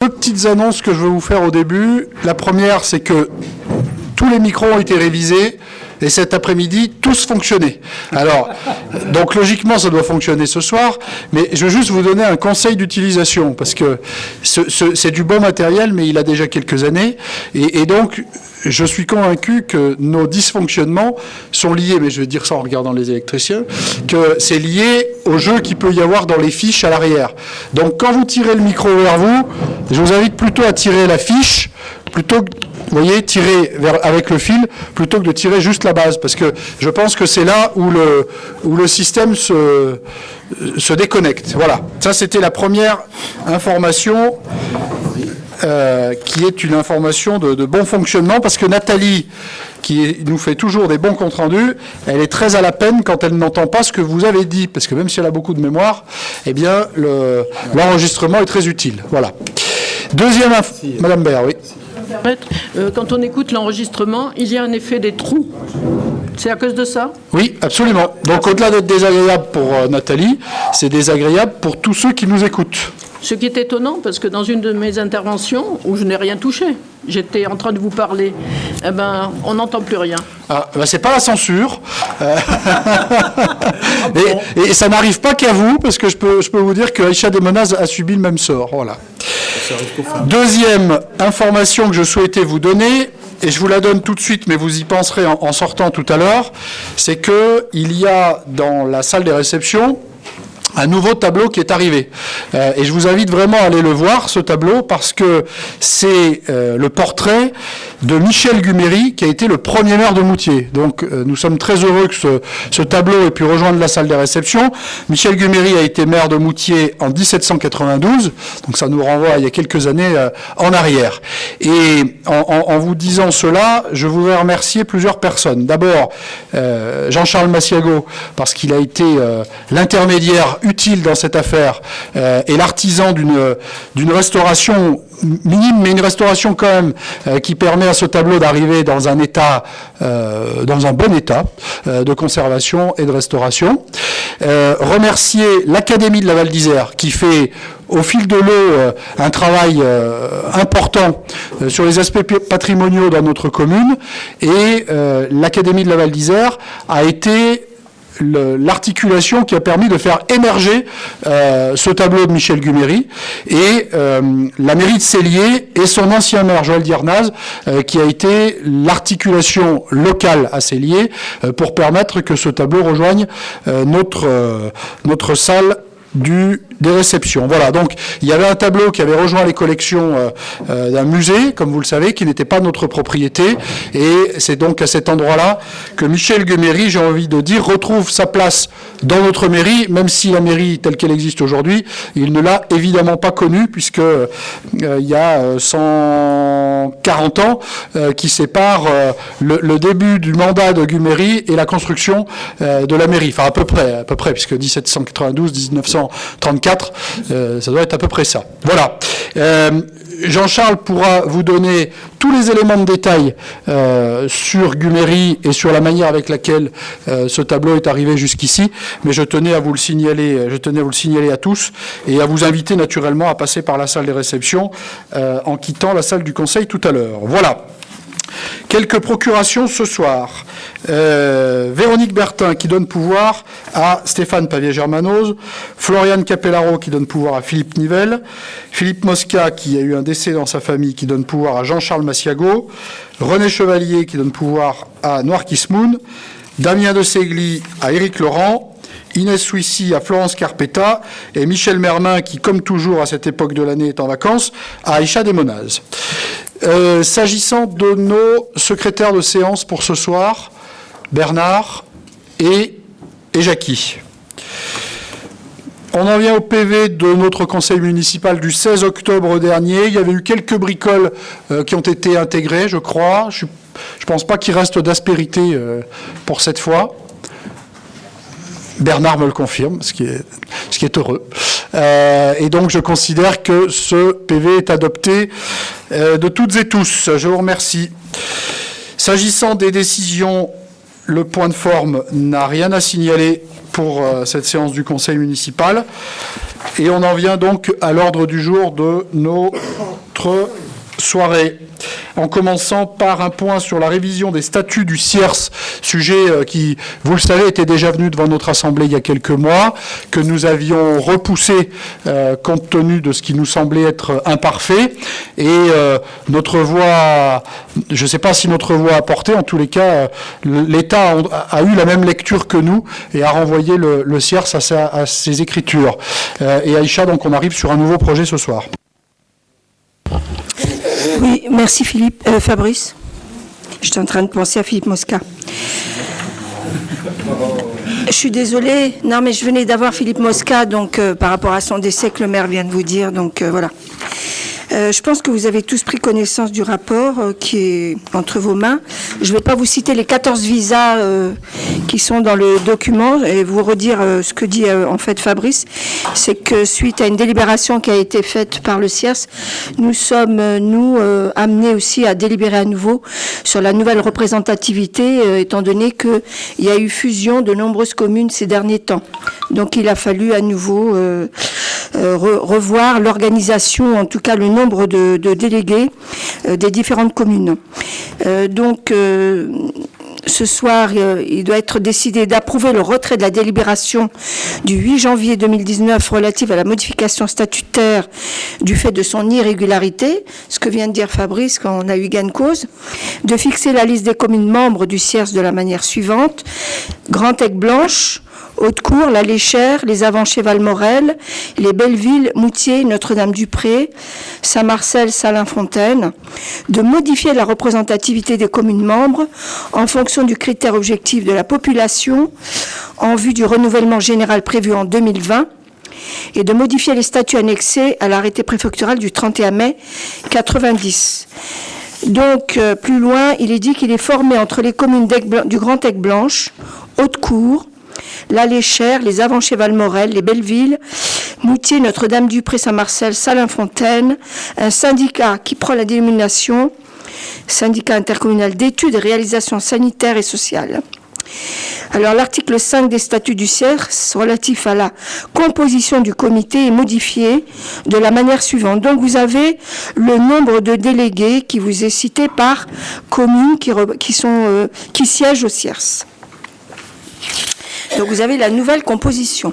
Deux petites annonces que je veux vous faire au début. La première, c'est que tous les micros ont été révisés et cet après-midi, tous fonctionnaient. Alors, donc logiquement, ça doit fonctionner ce soir, mais je veux juste vous donner un conseil d'utilisation parce que c'est du bon matériel, mais il a déjà quelques années. Et donc, je suis convaincu que nos dysfonctionnements sont liés, mais je vais dire ça en regardant les électriciens, que c'est lié au jeu qu'il peut y avoir dans les fiches à l'arrière. Donc quand vous tirez le micro vers vous, je vous invite plutôt à tirer la fiche, plutôt que, vous voyez, tirer avec le fil, plutôt que de tirer juste la base, parce que je pense que c'est là où le système se déconnecte. Voilà, ça c'était la première information. Qui est une information de bon fonctionnement, parce que Nathalie, qui nous fait toujours des bons comptes rendus, elle est très à la peine quand elle n'entend pas ce que vous avez dit, parce que même si elle a beaucoup de mémoire, eh bien, l'enregistrement est très utile. Voilà. Deuxième info. Madame Baird, oui. Quand on écoute l'enregistrement, il y a un effet des trous. C'est à cause de ça? Oui, absolument. Donc, au-delà d'être désagréable pour Nathalie, c'est désagréable pour tous ceux qui nous écoutent. Ce qui est étonnant, parce que dans une de mes interventions, où je n'ai rien touché, j'étais en train de vous parler, eh ben, on n'entend plus rien. Ah, ben c'est pas la censure. Et ça n'arrive pas qu'à vous, parce que je peux vous dire que Aïcha Desmonaz a subi le même sort. Voilà. Deuxième information que je souhaitais vous donner, et je vous la donne tout de suite, mais vous y penserez en sortant tout à l'heure, c'est qu'il y a dans la salle des réceptions un nouveau tableau qui est arrivé. Et je vous invite vraiment à aller le voir, ce tableau, parce que c'est le portrait de Michel Guméry, qui a été le premier maire de Moutier. Donc nous sommes très heureux que ce tableau ait pu rejoindre la salle des réceptions. Michel Guméry a été maire de Moutier en 1792, donc ça nous renvoie il y a quelques années en arrière. Et en vous disant cela, je voudrais remercier plusieurs personnes. D'abord, Jean-Charles Massiago, parce qu'il a été l'intermédiaire utile dans cette affaire et l'artisan d'une restauration minime, mais une restauration quand même qui permet à ce tableau d'arriver dans un état, dans un bon état de conservation et de restauration. Remercier l'Académie de la Val d'Isère qui fait au fil de l'eau un travail important sur les aspects patrimoniaux dans notre commune, et l'Académie de la Val d'Isère a été l'articulation qui a permis de faire émerger ce tableau de Michel Guméry, et la mairie de Célier et son ancien maire Joël Diernaz qui a été l'articulation locale à Célier pour permettre que ce tableau rejoigne notre salle des réceptions. Voilà, donc il y avait un tableau qui avait rejoint les collections d'un musée, comme vous le savez, qui n'était pas notre propriété, et c'est donc à cet endroit-là que Michel Guméry, j'ai envie de dire, retrouve sa place dans notre mairie, même si la mairie telle qu'elle existe aujourd'hui, il ne l'a évidemment pas connue, puisque il y a 140 ans qui séparent le début du mandat de Guméry et la construction de la mairie, enfin à peu près, puisque 1792-1934, ça doit être à peu près ça. Voilà. Jean-Charles pourra vous donner tous les éléments de détail sur Guméry et sur la manière avec laquelle ce tableau est arrivé jusqu'ici, mais je tenais à vous le signaler à tous, et à vous inviter naturellement à passer par la salle des réceptions en quittant la salle du Conseil tout à l'heure. Voilà. Quelques procurations ce soir. Véronique Bertin qui donne pouvoir à Stéphane Pavier-Germanoz, Floriane Capellaro qui donne pouvoir à Philippe Nivelle, Philippe Mosca qui a eu un décès dans sa famille qui donne pouvoir à Jean-Charles Massiago, René Chevalier qui donne pouvoir à Noir Kismoun, Damien de Ségly à Éric Laurent, Inès Souissy à Florence Carpetta, et Michel Mermin qui, comme toujours à cette époque de l'année, est en vacances, à Aïcha Desmonaz. S'agissant de nos secrétaires de séance pour ce soir, Bernard et Jackie. On en vient au PV de notre conseil municipal du 16 octobre dernier. Il y avait eu quelques bricoles qui ont été intégrées, je crois. Je ne pense pas qu'il reste d'aspérité pour cette fois. Bernard me le confirme, ce qui est heureux. Et donc je considère que ce PV est adopté de toutes et tous. Je vous remercie. S'agissant des décisions, le point de forme n'a rien à signaler pour cette séance du Conseil municipal. Et on en vient donc à l'ordre du jour de notre soirée, en commençant par un point sur la révision des statuts du CIERS, sujet qui, vous le savez, était déjà venu devant notre Assemblée il y a quelques mois, que nous avions repoussé compte tenu de ce qui nous semblait être imparfait. Et notre voix, je ne sais pas si notre voix a porté, en tous les cas, l'État a eu la même lecture que nous et a renvoyé le CIERS à ses écritures. Et Aïcha, donc on arrive sur un nouveau projet ce soir. Oui, merci Philippe. Fabrice, j'étais en train de penser à Philippe Mosca. Je suis désolée, non mais je venais d'avoir Philippe Mosca, donc par rapport à son décès que le maire vient de vous dire, donc voilà. Je pense que vous avez tous pris connaissance du rapport qui est entre vos mains. Je ne vais pas vous citer les 14 visas qui sont dans le document et vous redire ce que dit en fait Fabrice. C'est que suite à une délibération qui a été faite par le CIERS, nous sommes, amenés aussi à délibérer à nouveau sur la nouvelle représentativité, étant donné qu'il y a eu fusion de nombreuses communes ces derniers temps. Donc il a fallu à nouveau revoir l'organisation, en tout cas le nombre de délégués des différentes communes. Ce soir, il doit être décidé d'approuver le retrait de la délibération du 8 janvier 2019 relative à la modification statutaire du fait de son irrégularité, ce que vient de dire Fabrice quand on a eu gain de cause, de fixer la liste des communes membres du CIERS de la manière suivante: Grand-Aigle-Blanche, Haute-Cour, La Léchère, les Avanchets-Valmorel, les Bellevilles, Moutier, Notre-Dame-du-Pré, Saint-Marcel, Salins-Fontaine, de modifier la représentativité des communes membres en fonction du critère objectif de la population en vue du renouvellement général prévu en 2020 et de modifier les statuts annexés à l'arrêté préfectoral du 31 mai 90. Donc, plus loin, il est dit qu'il est formé entre les communes du Grand-Aigle-Blanche, Haute-Cour, La Léchère, les Avanchets-Valmorel, les Bellevilles, Moutier, Notre-Dame-du-Pré, Saint-Marcel, Salins-Fontaine, un syndicat qui prend la dénomination syndicat intercommunal d'études et réalisations sanitaires et sociales. Alors l'article 5 des statuts du CIERS relatif à la composition du comité est modifié de la manière suivante. Donc vous avez le nombre de délégués qui vous est cité par commune qui siègent au CIERS. Donc vous avez la nouvelle composition.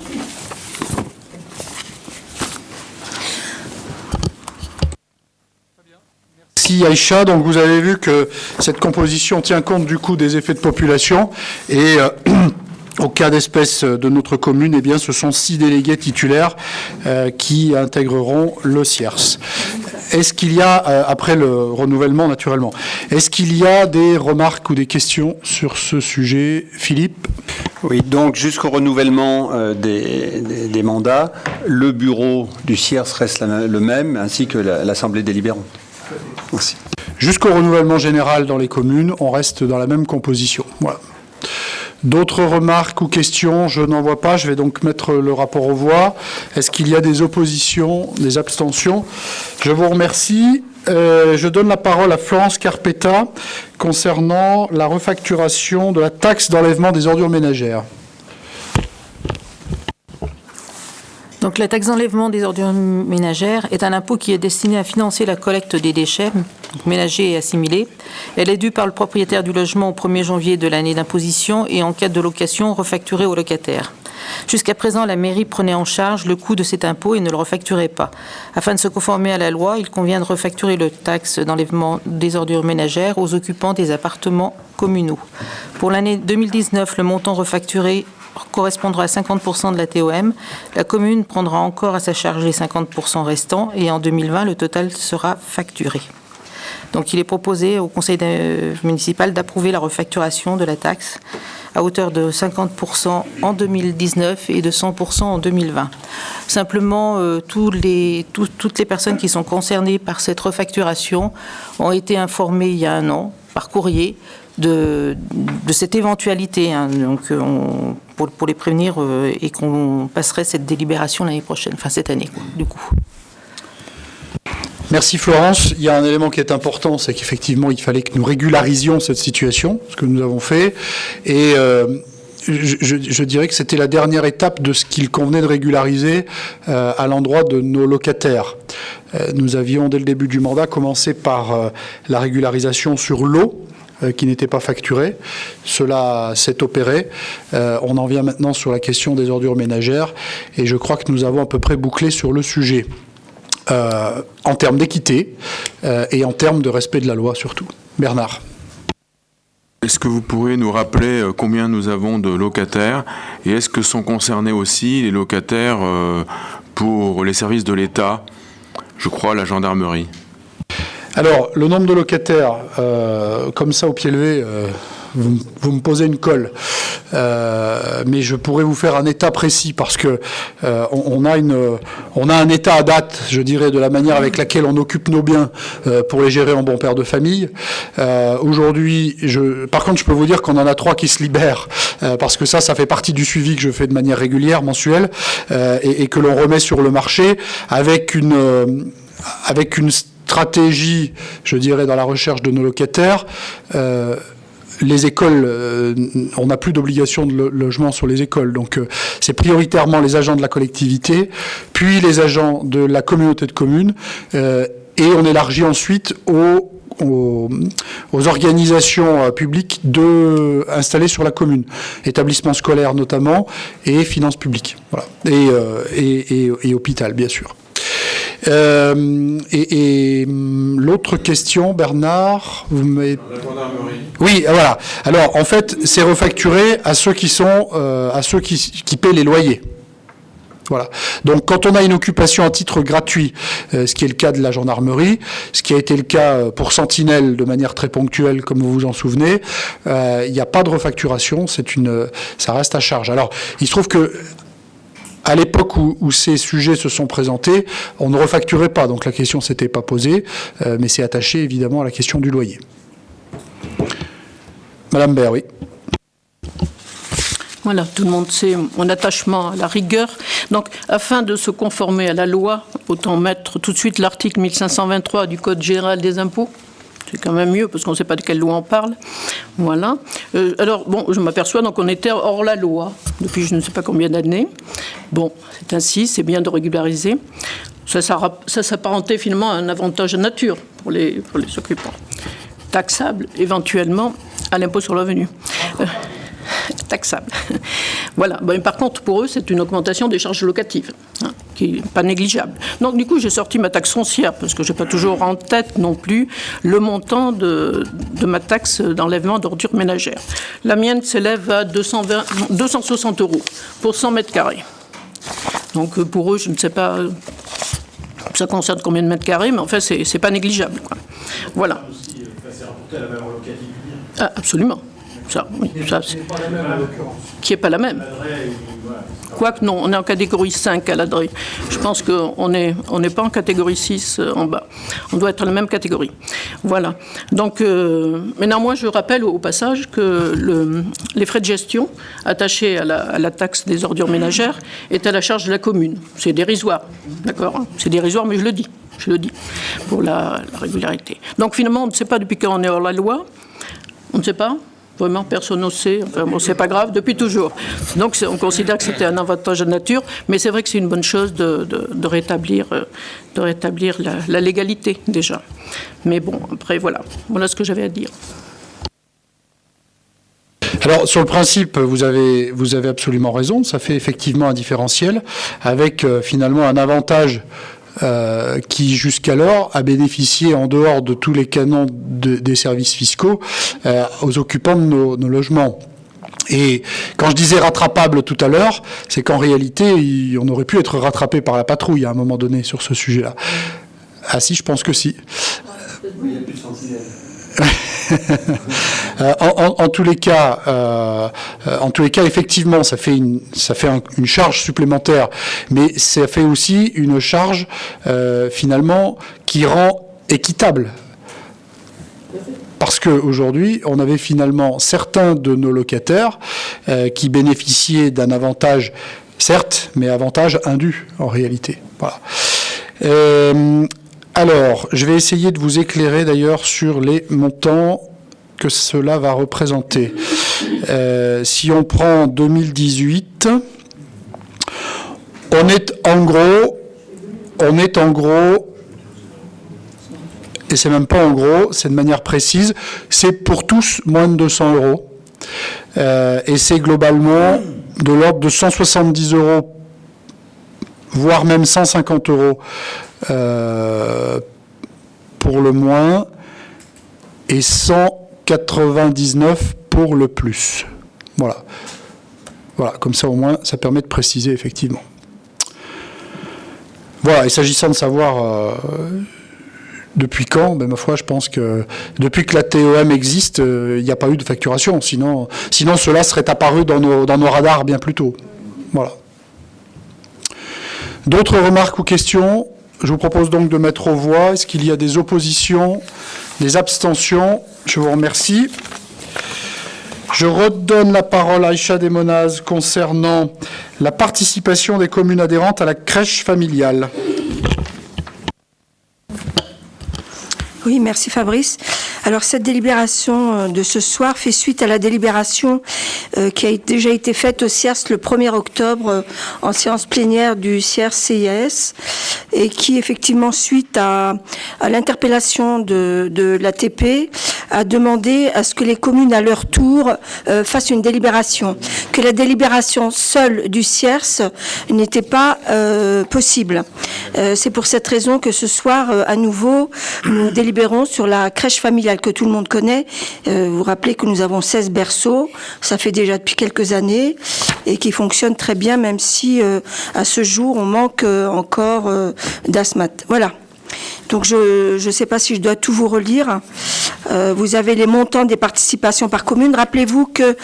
Merci Aïcha. Donc vous avez vu que cette composition tient compte du coup des effets de population et au cas d'espèce de notre commune, eh bien, ce sont 6 délégués titulaires qui intégreront le CIERS. Est-ce qu'il y a, après le renouvellement naturellement, est-ce qu'il y a des remarques ou des questions sur ce sujet, Philippe ? Oui, donc jusqu'au renouvellement des mandats, le bureau du CIERS reste le même, ainsi que l'Assemblée délibérante. Merci. Jusqu'au renouvellement général dans les communes, on reste dans la même composition. Voilà. D'autres remarques ou questions? Je n'en vois pas. Je vais donc mettre le rapport aux voix. Est-ce qu'il y a des oppositions, des abstentions? Je vous remercie. Je donne la parole à Florence Carpetta concernant la refacturation de la taxe d'enlèvement des ordures ménagères. Donc la taxe d'enlèvement des ordures ménagères est un impôt qui est destiné à financer la collecte des déchets ménagers et assimilés. Elle est due par le propriétaire du logement au 1er janvier de l'année d'imposition et en cas de location refacturée au locataire. Jusqu'à présent, la mairie prenait en charge le coût de cet impôt et ne le refacturait pas. Afin de se conformer à la loi, il convient de refacturer le taxe d'enlèvement des ordures ménagères aux occupants des appartements communaux. Pour l'année 2019, le montant refacturé correspondra à 50% de la TOM. La commune prendra encore à sa charge les 50% restants et en 2020, le total sera facturé. Donc il est proposé au conseil municipal d'approuver la refacturation de la taxe à hauteur de 50% en 2019 et de 100% en 2020. Simplement, toutes les personnes qui sont concernées par cette refacturation ont été informées il y a un an par courrier de cette éventualité, donc pour les prévenir et qu'on passerait cette délibération l'année prochaine, enfin cette année, du coup. Merci Florence. Il y a un élément qui est important, c'est qu'effectivement, il fallait que nous régularisions cette situation, ce que nous avons fait. Et je dirais que c'était la dernière étape de ce qu'il convenait de régulariser à l'endroit de nos locataires. Nous avions, dès le début du mandat, commencé par la régularisation sur l'eau, qui n'était pas facturée. Cela s'est opéré. On en vient maintenant sur la question des ordures ménagères, et je crois que nous avons à peu près bouclé sur le sujet, en termes d'équité et en termes de respect de la loi surtout. Bernard. Est-ce que vous pourriez nous rappeler combien nous avons de locataires et est-ce que sont concernés aussi les locataires pour les services de l'État, je crois la gendarmerie? Alors, le nombre de locataires, comme ça au pied levé, vous me posez une colle. Mais je pourrais vous faire un état précis parce que on a un état à date, je dirais, de la manière avec laquelle on occupe nos biens pour les gérer en bon père de famille. Aujourd'hui, par contre, je peux vous dire qu'on en a 3 qui se libèrent parce que ça fait partie du suivi que je fais de manière régulière, mensuelle, et que l'on remet sur le marché avec une stratégie, je dirais, dans la recherche de nos locataires. Les écoles, on n'a plus d'obligation de logement sur les écoles, donc c'est prioritairement les agents de la collectivité, puis les agents de la communauté de communes, et on élargit ensuite aux organisations publiques installées sur la commune, établissements scolaires notamment, et finances publiques, voilà, et hôpital, bien sûr. L'autre question, Bernard, vous m'avez... La gendarmerie. Oui, voilà. Alors, en fait, c'est refacturé à ceux qui paient les loyers. Voilà. Donc, quand on a une occupation à titre gratuit, ce qui est le cas de la gendarmerie, ce qui a été le cas pour Sentinelle de manière très ponctuelle, comme vous vous en souvenez, il n'y a pas de refacturation, ça reste à charge. Alors, il se trouve que à l'époque où ces sujets se sont présentés, on ne refacturait pas, donc la question ne s'était pas posée, mais c'est attaché évidemment à la question du loyer. Madame Baird, oui. Voilà, tout le monde sait mon attachement à la rigueur. Donc, afin de se conformer à la loi, autant mettre tout de suite l'article 1523 du Code général des impôts. C'est quand même mieux, parce qu'on ne sait pas de quelle loi on parle. Voilà. Alors, bon, je m'aperçois, donc on était hors la loi depuis je ne sais pas combien d'années. Bon, c'est ainsi, c'est bien de régulariser. Ça s'apparentait finalement à un avantage de nature pour les occupants. Taxable, éventuellement, à l'impôt sur le revenu. Taxable. Voilà. Ben, par contre, pour eux, c'est une augmentation des charges locatives, qui n'est pas négligeable. Donc, du coup, j'ai sorti ma taxe foncière, parce que je n'ai pas toujours en tête non plus le montant de ma taxe d'enlèvement d'ordures ménagères. La mienne s'élève à 260 € pour 100 mètres carrés. Donc, pour eux, je ne sais pas, ça concerne combien de mètres carrés, mais en fait, c'est pas négligeable, quoi. Voilà. C'est rapporté à la valeur locative du bien. Ah, absolument. Ça, oui, ça, qui n'est pas la même. Quoique non, on est en catégorie 5 à l'Adré. Je pense qu'on n'est pas en catégorie 6 en bas. On doit être la même catégorie. Voilà. Donc, mais néanmoins, je rappelle au passage que les frais de gestion attachés à la taxe des ordures ménagères est à la charge de la commune. C'est dérisoire, d'accord ? C'est dérisoire, mais je le dis, pour la régularité. Donc finalement, on ne sait pas depuis quand on est hors la loi. On ne sait pas. Vraiment, personne ne sait. Enfin, bon, c'est pas grave, depuis toujours. Donc, on considère que c'était un avantage de nature, mais c'est vrai que c'est une bonne chose de rétablir la légalité, déjà. Mais bon, après, voilà ce que j'avais à dire. Alors, sur le principe, vous avez absolument raison. Ça fait effectivement un différentiel avec finalement un avantage qui jusqu'alors a bénéficié en dehors de tous les canons des services fiscaux aux occupants de nos logements. Et quand je disais rattrapable tout à l'heure, c'est qu'en réalité, on aurait pu être rattrapé par la patrouille à un moment donné sur ce sujet-là. Ah si, je pense que si. Il n'y a plus de sentinelle. En tous les cas, effectivement, ça fait une charge supplémentaire, mais ça fait aussi une charge finalement qui rend équitable. Parce qu'aujourd'hui, on avait finalement certains de nos locataires qui bénéficiaient d'un avantage, certes, mais avantage indu en réalité. Voilà. Alors, je vais essayer de vous éclairer d'ailleurs sur les montants que cela va représenter. Si on prend 2018, on est en gros, et c'est même pas en gros, c'est de manière précise, c'est pour tous moins de 200 euros. Et c'est globalement de l'ordre de 170 euros, voire même 150 euros pour le moins, et 199 pour le plus. Voilà. Voilà, comme ça au moins, ça permet de préciser effectivement. Voilà, et s'agissant de savoir depuis quand, ma foi, je pense que depuis que la TEM existe, il n'y a pas eu de facturation. Sinon cela serait apparu dans nos radars bien plus tôt. Voilà. D'autres remarques ou questions? Je vous propose donc de mettre aux voix. Est-ce qu'il y a des oppositions, des abstentions? Je vous remercie. Je redonne la parole à Aïcha Desmonaz concernant la participation des communes adhérentes à la crèche familiale. Oui, merci Fabrice. Alors cette délibération de ce soir fait suite à la délibération qui a déjà été faite au CIERS le 1er octobre en séance plénière du CIERS CIAS et qui effectivement suite à l'interpellation de l'ATP a demandé à ce que les communes à leur tour fassent une délibération, que la délibération seule du CIERS n'était pas possible. C'est pour cette raison que ce soir à nouveau nous délibérons sur la crèche familiale que tout le monde connaît. Vous vous rappelez que nous avons 16 berceaux, ça fait déjà depuis quelques années, et qui fonctionnent très bien, même si à ce jour on manque encore d'asthmates. Voilà. Donc je ne sais pas si je dois tout vous relire. Vous avez les montants des participations par commune. Rappelez-vous que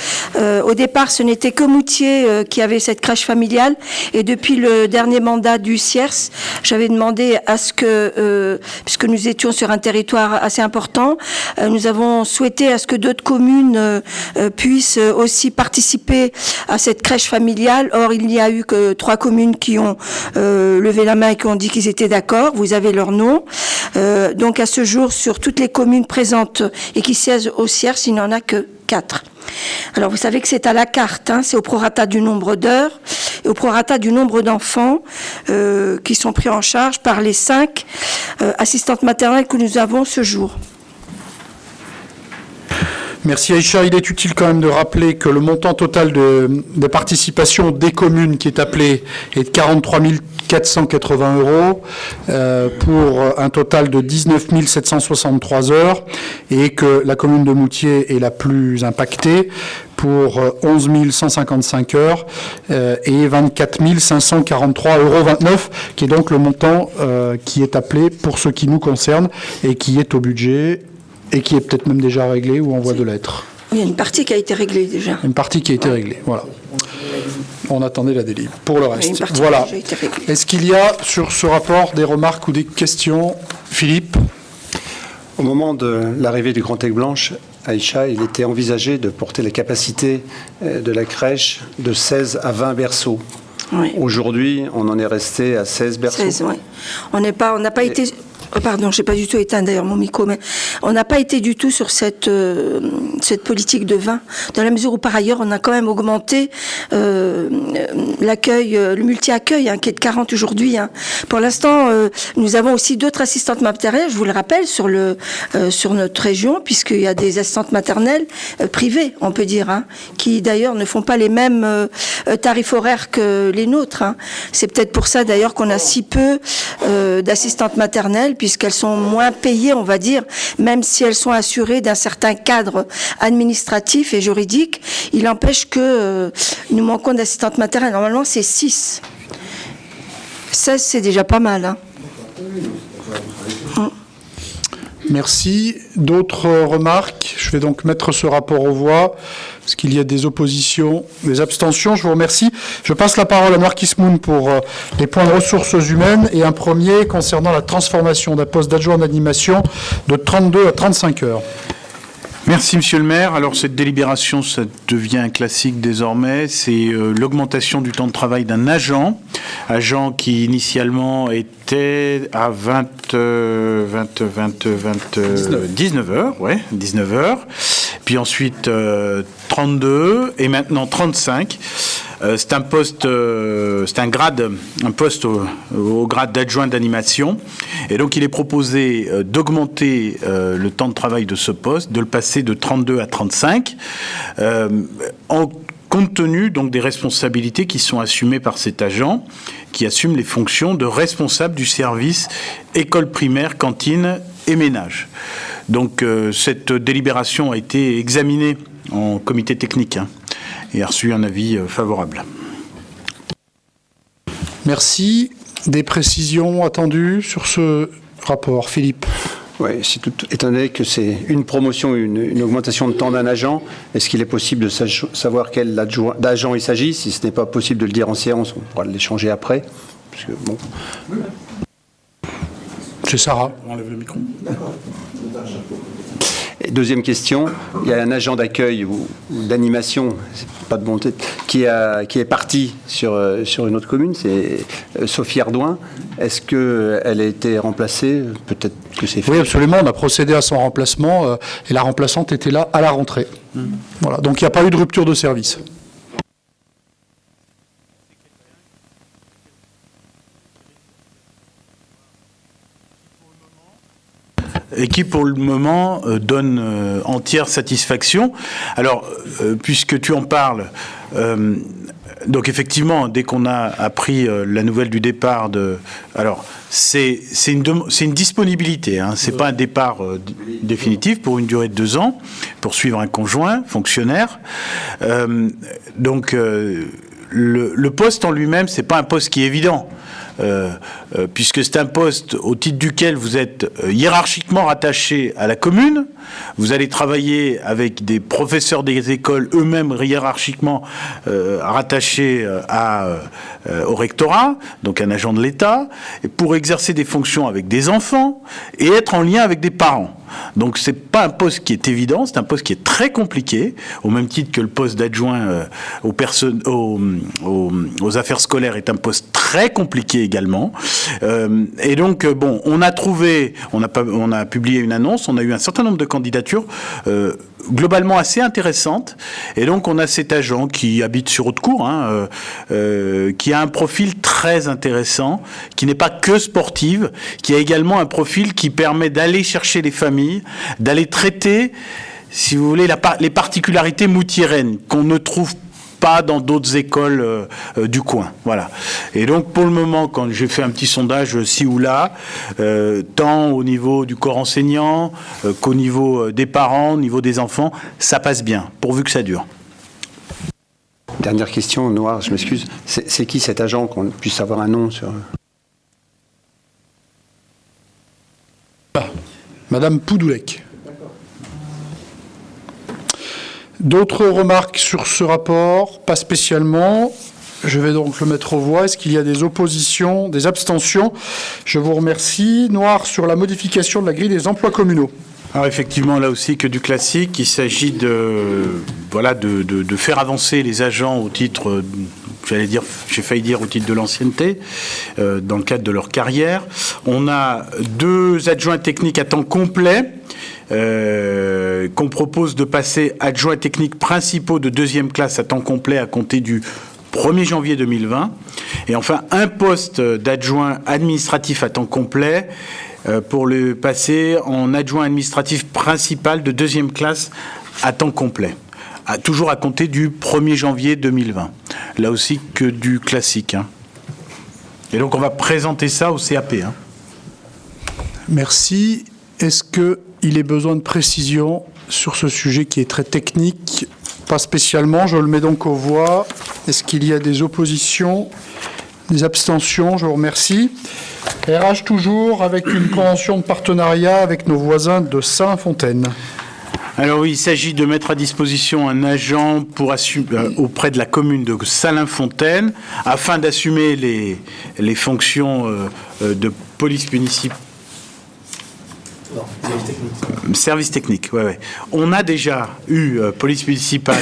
au départ, ce n'était que Moutier qui avait cette crèche familiale. Et depuis le dernier mandat du CIERS, j'avais demandé à ce que, puisque nous étions sur un territoire assez important, nous avons souhaité à ce que d'autres communes puissent aussi participer à cette crèche familiale. Or, il n'y a eu que 3 communes qui ont levé la main et qui ont dit qu'ils étaient d'accord. Vous avez leur nom. Donc à ce jour, sur toutes les communes présentes et qui siègent au CIERS, il n'y en a que 4. Alors vous savez que c'est à la carte, hein, c'est au prorata du nombre d'heures et au prorata du nombre d'enfants qui sont pris en charge par les 5 assistantes maternelles que nous avons ce jour. Merci Aïcha. Il est utile quand même de rappeler que le montant total de participation des communes qui est appelé est de 43 480 euros pour un total de 19 763 heures et que la commune de Moutier est la plus impactée pour 11 155 heures et 24 543,29 euros, qui est donc le montant qui est appelé pour ce qui nous concerne et qui est au budget et qui est peut-être même déjà réglé ou en voie de l'être. Il y a une partie qui a été réglée déjà. Une partie qui a été réglée, voilà. On attendait la délib. Pour le reste, voilà. Est-ce qu'il y a sur ce rapport des remarques ou des questions? Philippe? Au moment de l'arrivée du Grand Aigle Blanche, Aïcha, il était envisagé de porter la capacité de la crèche de 16 à 20 berceaux. Oui. Aujourd'hui, on en est resté à 16 berceaux. 16, oui. On n'a pas été... Pardon, je n'ai pas du tout éteint d'ailleurs mon micro, mais on n'a pas été du tout sur cette politique de 20, dans la mesure où par ailleurs on a quand même augmenté l'accueil, le multi-accueil, hein, qui est de 40 aujourd'hui. Hein. Pour l'instant, nous avons aussi d'autres assistantes maternelles, je vous le rappelle, sur notre région, puisqu'il y a des assistantes maternelles privées, on peut dire, hein, qui d'ailleurs ne font pas les mêmes tarifs horaires que les nôtres. Hein. C'est peut-être pour ça d'ailleurs qu'on a si peu d'assistantes maternelles, puisqu'elles sont moins payées, on va dire, même si elles sont assurées d'un certain cadre administratif et juridique. Il empêche que nous manquons d'assistantes maternelles. Normalement, c'est 6. 16, c'est déjà pas mal. Hein. Merci. D'autres remarques? Je vais donc mettre ce rapport aux voix. Est-ce qu'il y a des oppositions, des abstentions? Je vous remercie. Je passe la parole à Marquis Moon pour les points de ressources humaines et un premier concernant la transformation d'un poste d'adjoint d'animation de 32 à 35 heures. Merci, Monsieur le maire. Alors, cette délibération, ça devient un classique désormais. C'est l'augmentation du temps de travail d'un agent qui initialement était à 19 heures, ouais, 19 heures. Puis ensuite, 32 et maintenant 35. C'est un poste, un poste au grade d'adjoint d'animation. Et donc, il est proposé d'augmenter le temps de travail de ce poste, de le passer de 32 à 35, compte tenu donc des responsabilités qui sont assumées par cet agent, qui assume les fonctions de responsable du service école primaire, cantine et ménage. Donc, cette délibération a été examinée en comité technique et a reçu un avis favorable. Merci. Des précisions attendues sur ce rapport, Philippe? Oui, étant donné que c'est une promotion, une augmentation de temps d'un agent, est-ce qu'il est possible de savoir quel agent il s'agit? Si ce n'est pas possible de le dire en séance, on pourra l'échanger après. Parce que, bon. C'est Sarah. On enlève le micro. Et deuxième question, il y a un agent d'accueil ou d'animation, c'est pas de bonté, qui est parti sur une autre commune, c'est Sophie Ardouin. Est-ce qu'elle a été remplacée? Peut-être que c'est fait. Oui, absolument. On a procédé à son remplacement et la remplaçante était là à la rentrée. Voilà. Donc il n'y a pas eu de rupture de service. Et qui, pour le moment, donne entière satisfaction. Alors, puisque tu en parles, donc effectivement, dès qu'on a appris la nouvelle du départ de... Alors, c'est une disponibilité, c'est pas un départ définitif pour une durée de 2 ans, pour suivre un conjoint fonctionnaire. Donc, le poste en lui-même, c'est pas un poste qui est évident. Puisque c'est un poste au titre duquel vous êtes hiérarchiquement rattaché à la commune, vous allez travailler avec des professeurs des écoles eux-mêmes hiérarchiquement rattachés au rectorat, donc un agent de l'État, et pour exercer des fonctions avec des enfants et être en lien avec des parents. Donc c'est pas un poste qui est évident, c'est un poste qui est très compliqué, au même titre que le poste d'adjoint aux affaires scolaires est un poste très compliqué également. Et donc bon, on a publié une annonce, on a eu un certain nombre de candidatures globalement assez intéressantes, et donc on a cet agent qui habite sur Haute-Cour, qui a un profil très intéressant, qui n'est pas que sportive, qui a également un profil qui permet d'aller chercher les familles, d'aller traiter, si vous voulez, les particularités moutiéraines qu'on ne trouve pas dans d'autres écoles du coin. Voilà. Et donc, pour le moment, quand j'ai fait un petit sondage ci ou là, tant au niveau du corps enseignant qu'au niveau des parents, au niveau des enfants, ça passe bien, pourvu que ça dure. Dernière question, Noir, je m'excuse. C'est qui cet agent, qu'on puisse avoir un nom sur... Madame Poudoulec. D'autres remarques sur ce rapport? Pas spécialement. Je vais donc le mettre aux voix. Est-ce qu'il y a des oppositions, des abstentions? Je vous remercie. Noir, sur la modification de la grille des emplois communaux. Alors effectivement, là aussi que du classique. Il s'agit de faire avancer les agents au titre, j'ai failli dire au titre de l'ancienneté, dans le cadre de leur carrière. On a 2 adjoints techniques à temps complet, qu'on propose de passer adjoints techniques principaux de 2e classe à temps complet à compter du 1er janvier 2020. Et enfin, un poste d'adjoint administratif à temps complet pour le passer en adjoint administratif principal de 2e classe à temps complet. Toujours à compter du 1er janvier 2020. Là aussi que du classique. Et donc on va présenter ça au CAP. Merci. Est-ce qu'il est besoin de précision sur ce sujet qui est très technique? Pas spécialement. Je le mets donc aux voix. Est-ce qu'il y a des oppositions, des abstentions? Je vous remercie. RH toujours, avec une convention de partenariat avec nos voisins de Saint-Fontaine. Alors oui, il s'agit de mettre à disposition un agent auprès de la commune de Salins-Fontaine afin d'assumer les fonctions de police municipale. Service technique, ouais. On a déjà eu police municipale,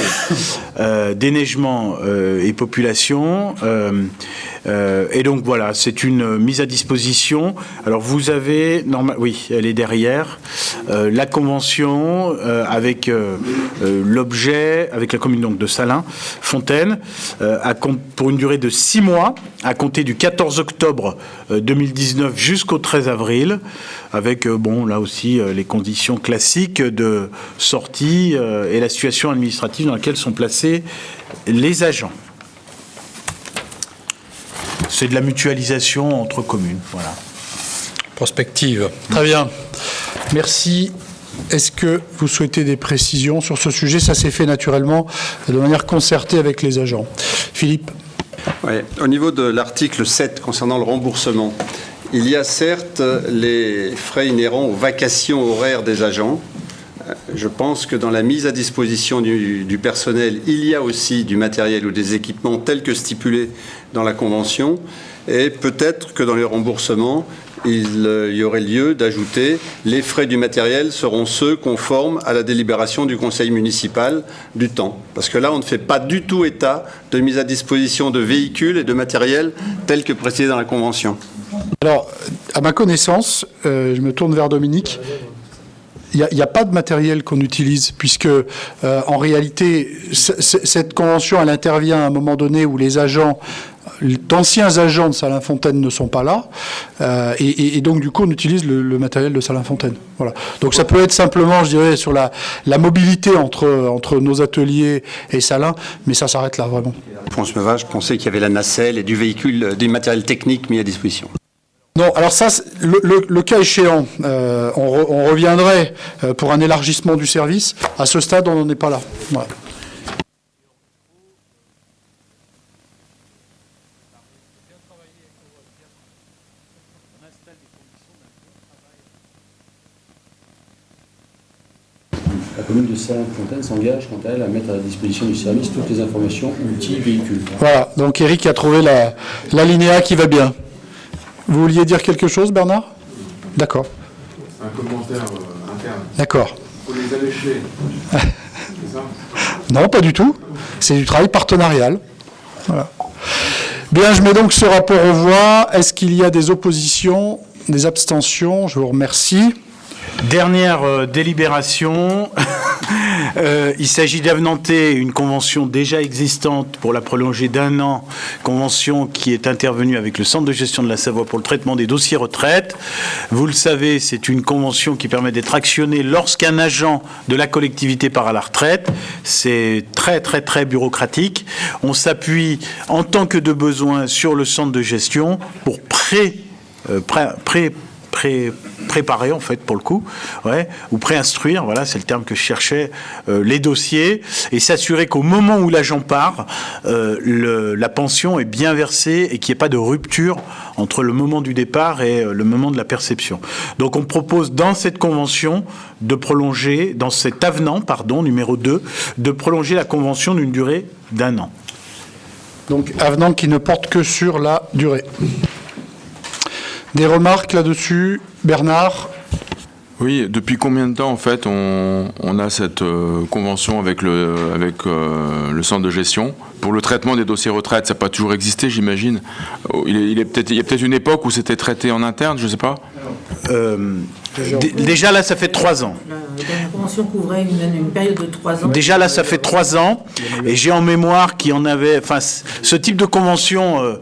déneigement et population. Et donc voilà, c'est une mise à disposition. Alors vous avez, oui, elle est derrière. la convention avec l'objet, avec la commune donc, de Salins-Fontaine, pour une durée de 6 mois, à compter du 14 octobre 2019 jusqu'au 13 avril, avec, là aussi, les conditions classiques de sortie et la situation administrative dans laquelle sont placés les agents. C'est de la mutualisation entre communes, voilà. Prospective. Très bien. Merci. Est-ce que vous souhaitez des précisions sur ce sujet? Ça s'est fait naturellement de manière concertée avec les agents. Philippe? Oui. Au niveau de l'article 7 concernant le remboursement, il y a certes les frais inhérents aux vacations horaires des agents. Je pense que dans la mise à disposition du personnel, il y a aussi du matériel ou des équipements tels que stipulés dans la Convention. Et peut-être que dans les remboursements, il y aurait lieu d'ajouter les frais du matériel seront ceux conformes à la délibération du conseil municipal du temps. Parce que là, on ne fait pas du tout état de mise à disposition de véhicules et de matériel tels que précisé dans la Convention. Alors, à ma connaissance, je me tourne vers Dominique. Il n'y a pas de matériel qu'on utilise, puisque en réalité, cette convention, elle intervient à un moment donné où les agents, d'anciens agents de Salins-Fontaine ne sont pas là, et donc du coup on utilise le matériel de Salins-Fontaine. Voilà. Donc ça peut être simplement, je dirais, sur la mobilité entre nos ateliers et Salins, mais ça s'arrête là vraiment. Je pensais qu'il y avait la nacelle et du véhicule, du matériel technique mis à disposition. Non, alors ça, le cas échéant, on reviendrait pour un élargissement du service. À ce stade, on n'en est pas là. Voilà. La commune de Salins-Fontaine s'engage, quant à elle, à mettre à la disposition du service toutes les informations, outils, véhicules. Voilà, donc Eric a trouvé l'alinéa qui va bien. Vous vouliez dire quelque chose, Bernard? D'accord. Un commentaire interne. D'accord. Il faut les allécher. C'est ça? Non, pas du tout. C'est du travail partenarial. Voilà. Bien, je mets donc ce rapport aux voix. Est-ce qu'il y a des oppositions, des abstentions? Je vous remercie. Dernière délibération. Il s'agit d'avenanter une convention déjà existante pour la prolonger d'1 an, convention qui est intervenue avec le Centre de gestion de la Savoie pour le traitement des dossiers retraite. Vous le savez, c'est une convention qui permet d'être actionnée lorsqu'un agent de la collectivité part à la retraite. C'est très, très, très bureaucratique. On s'appuie en tant que de besoin sur le Centre de gestion pour préparer en fait pour le coup, ou préinstruire, voilà, c'est le terme que je cherchais, les dossiers, et s'assurer qu'au moment où l'agent part, la pension est bien versée et qu'il n'y ait pas de rupture entre le moment du départ et le moment de la perception. Donc on propose dans cette convention de prolonger, dans cet avenant, numéro 2, de prolonger la convention d'une durée d'1 an. Donc avenant qui ne porte que sur la durée. Des remarques là-dessus, Bernard? Oui, depuis combien de temps, en fait, on a cette convention avec le centre de gestion pour le traitement des dossiers retraite? Ça n'a pas toujours existé, j'imagine. Il y a peut-être une époque où c'était traité en interne, je ne sais pas. Déjà là, ça fait 3 ans. La convention couvrait une période de 3 ans. Déjà là, ça fait 3 ans, et j'ai en mémoire qu'il y en avait. Enfin, ce type de convention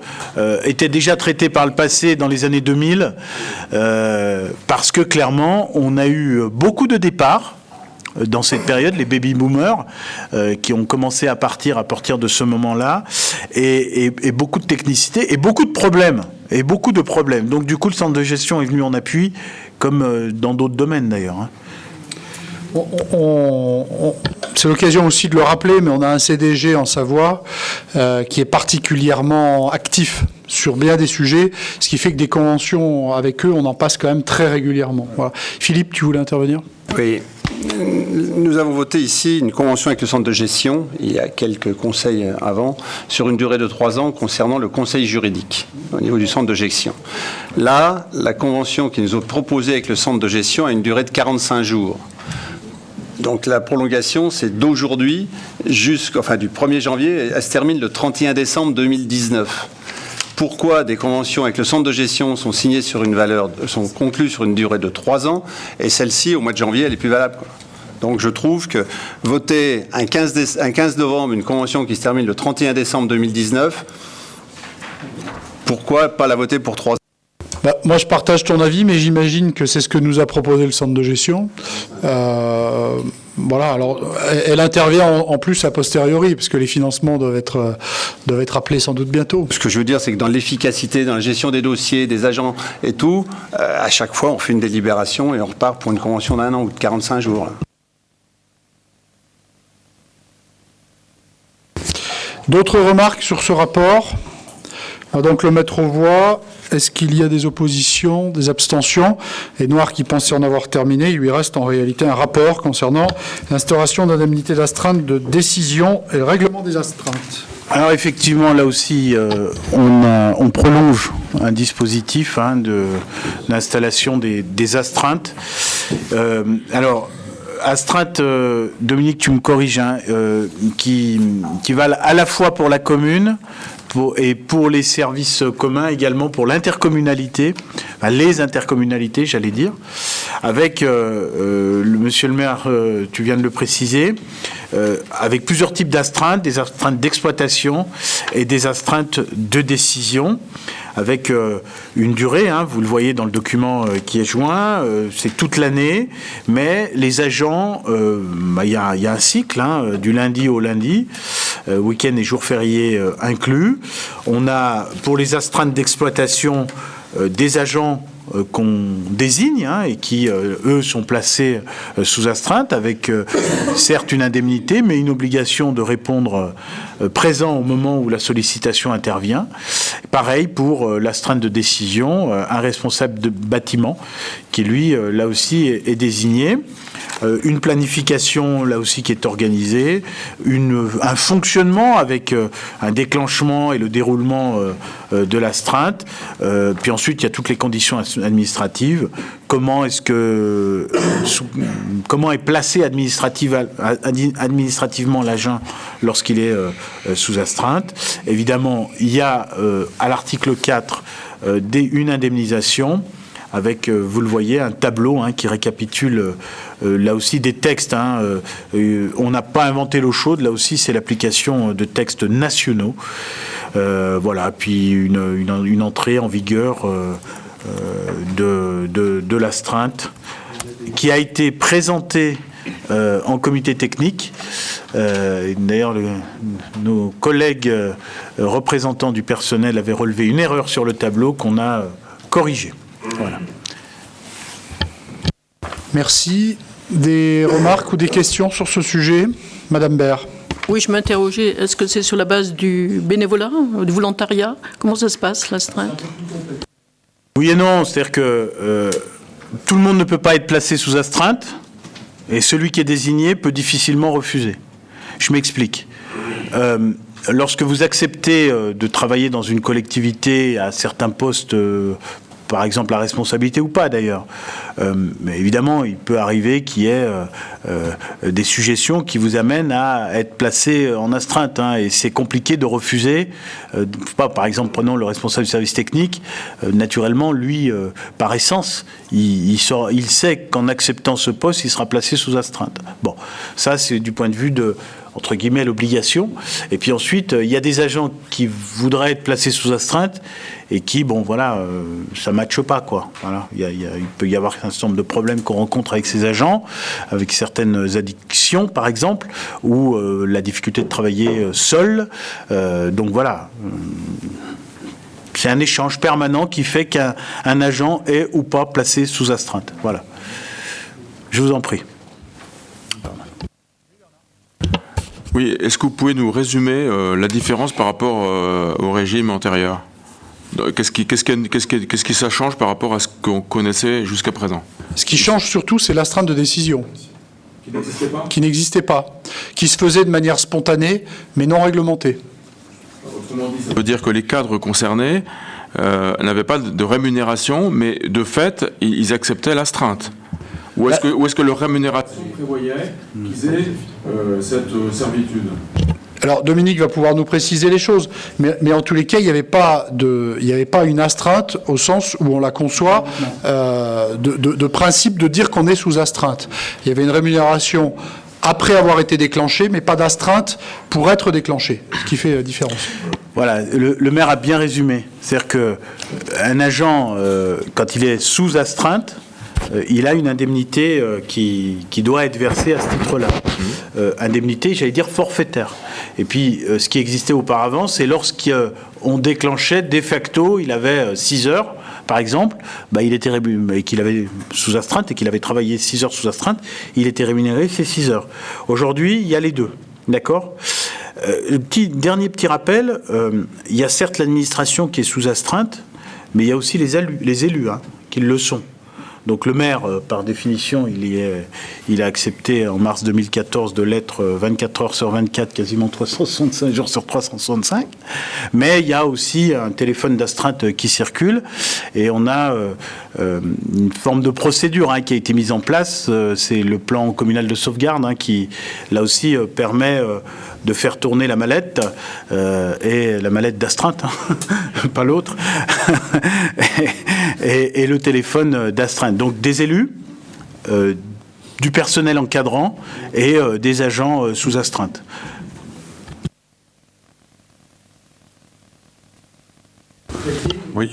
était déjà traité par le passé dans les années 2000, parce que clairement, on a eu beaucoup de départs dans cette période, les baby boomers qui ont commencé à partir de ce moment-là, et beaucoup de technicité et beaucoup de problèmes. Donc du coup, le centre de gestion est venu en appui, comme dans d'autres domaines d'ailleurs. C'est l'occasion aussi de le rappeler, mais on a un CDG en Savoie qui est particulièrement actif sur bien des sujets, ce qui fait que des conventions avec eux, on en passe quand même très régulièrement. Voilà. Philippe, tu voulais intervenir? Oui. Nous avons voté ici une convention avec le centre de gestion, il y a quelques conseils avant, sur une durée de 3 ans concernant le conseil juridique au niveau du centre de gestion. Là, la convention qui nous est proposée avec le centre de gestion a une durée de 45 jours. Donc la prolongation, c'est d'aujourd'hui du 1er janvier, elle se termine le 31 décembre 2019. pourquoi des conventions avec le centre de gestion sont signées sont conclues sur une durée de 3 ans, et celle-ci, au mois de janvier, elle est plus valable, quoi. Donc je trouve que voter un 15 novembre une convention qui se termine le 31 décembre 2019, pourquoi pas la voter pour 3 ans? Moi, je partage ton avis, mais j'imagine que c'est ce que nous a proposé le centre de gestion. Voilà, alors, elle intervient en plus a posteriori, parce que les financements doivent être appelés sans doute bientôt. Ce que je veux dire, c'est que dans l'efficacité, dans la gestion des dossiers, des agents et tout, à chaque fois, on fait une délibération et on repart pour une convention d'1 an ou de 45 jours. Là. D'autres remarques sur ce rapport? On va donc le mettre aux voix. Est-ce qu'il y a des oppositions, des abstentions? Et Noir, qui pensait en avoir terminé, il lui reste en réalité un rapport concernant l'instauration d'indemnités d'astreinte de décision et le règlement des astreintes. Alors effectivement, là aussi, on prolonge un dispositif d'installation des astreintes. Astreinte, Dominique, tu me corriges, qui valent à la fois pour la commune et pour les services communs, également pour l'intercommunalité, les intercommunalités, j'allais dire, avec, monsieur le maire, tu viens de le préciser, avec plusieurs types d'astreintes, des astreintes d'exploitation et des astreintes de décision, avec une durée, vous le voyez dans le document qui est joint, c'est toute l'année, mais les agents, il y a un cycle, du lundi au lundi, week-end et jours fériés inclus. On a, pour les astreintes d'exploitation, des agents qu'on désigne et qui, eux, sont placés sous astreinte avec, certes, une indemnité, mais une obligation de répondre présent au moment où la sollicitation intervient. Pareil pour l'astreinte de décision, un responsable de bâtiment qui, lui, là aussi, est désigné. Une planification, là aussi, qui est organisée, un fonctionnement avec un déclenchement et le déroulement de l'astreinte. Puis ensuite, il y a toutes les conditions administratives. Comment est placé administrativement l'agent lorsqu'il est sous astreinte. Évidemment, il y a à l'article 4 une indemnisation avec, vous le voyez, un tableau qui récapitule là aussi des textes. On n'a pas inventé l'eau chaude, là aussi c'est l'application de textes nationaux. Voilà, puis une entrée en vigueur de l'astreinte qui a été présentée en comité technique. D'ailleurs, nos collègues représentants du personnel avaient relevé une erreur sur le tableau qu'on a corrigée. Voilà. Merci. Des remarques ou des questions sur ce sujet? Madame Baird. Oui, je m'interrogeais, est-ce que c'est sur la base du bénévolat, du volontariat? Comment ça se passe, l'astreinte? Oui et non, c'est-à-dire que tout le monde ne peut pas être placé sous astreinte, et celui qui est désigné peut difficilement refuser. Je m'explique. Lorsque vous acceptez de travailler dans une collectivité à certains postes, par exemple la responsabilité ou pas d'ailleurs, mais évidemment il peut arriver qu'il y ait des suggestions qui vous amènent à être placé en astreinte, et c'est compliqué de refuser. Par exemple, prenons le responsable du service technique, naturellement lui, par essence, il sait qu'en acceptant ce poste, il sera placé sous astreinte. Bon, ça c'est du point de vue de, entre guillemets, l'obligation. Et puis ensuite, il y a des agents qui voudraient être placés sous astreinte et qui, ça ne matche pas, quoi. Voilà. Il peut y avoir un certain nombre de problèmes qu'on rencontre avec ces agents, avec certaines addictions, par exemple, ou la difficulté de travailler seul. Donc voilà. C'est un échange permanent qui fait qu'un agent est ou pas placé sous astreinte. Voilà. Je vous en prie. Oui, est-ce que vous pouvez nous résumer la différence par rapport au régime antérieur? Qu'est-ce qui ça change par rapport à ce qu'on connaissait jusqu'à présent? Ce qui change surtout, c'est l'astreinte de décision. Qui n'existait pas. Qui se faisait de manière spontanée, mais non réglementée. Autrement dit, ça veut dire que les cadres concernés n'avaient pas de rémunération, mais de fait, ils acceptaient l'astreinte. Ou est-ce que leur rémunération prévoyait qu'ils aient cette servitude? Alors Dominique va pouvoir nous préciser les choses, mais en tous les cas, il n'y avait pas une astreinte au sens où on la conçoit de principe de dire qu'on est sous astreinte. Il y avait une rémunération après avoir été déclenchée, mais pas d'astreinte pour être déclenchée, ce qui fait la différence. Voilà, le maire a bien résumé. C'est-à-dire qu'un agent, quand il est sous astreinte, il a une indemnité qui doit être versée à ce titre-là. Indemnité, j'allais dire, forfaitaire. Et puis, ce qui existait auparavant, c'est lorsqu'on déclenchait, de facto, il avait 6 heures, par exemple, il était et qu'il avait sous astreinte et qu'il avait travaillé 6 heures sous astreinte, il était rémunéré ces 6 heures. Aujourd'hui, il y a les deux. D'accord ? Dernier petit rappel, il y a certes l'administration qui est sous astreinte, mais il y a aussi les élus qui le sont. Donc le maire, par définition, il a accepté en mars 2014 de l'être 24 heures sur 24, quasiment 365 jours sur 365. Mais il y a aussi un téléphone d'astreinte qui circule et on a une forme de procédure qui a été mise en place. C'est le plan communal de sauvegarde qui, là aussi, permet de faire tourner la mallette, et la mallette d'astreinte, pas l'autre, et le téléphone d'astreinte. Donc des élus, du personnel encadrant et des agents sous astreinte. Oui.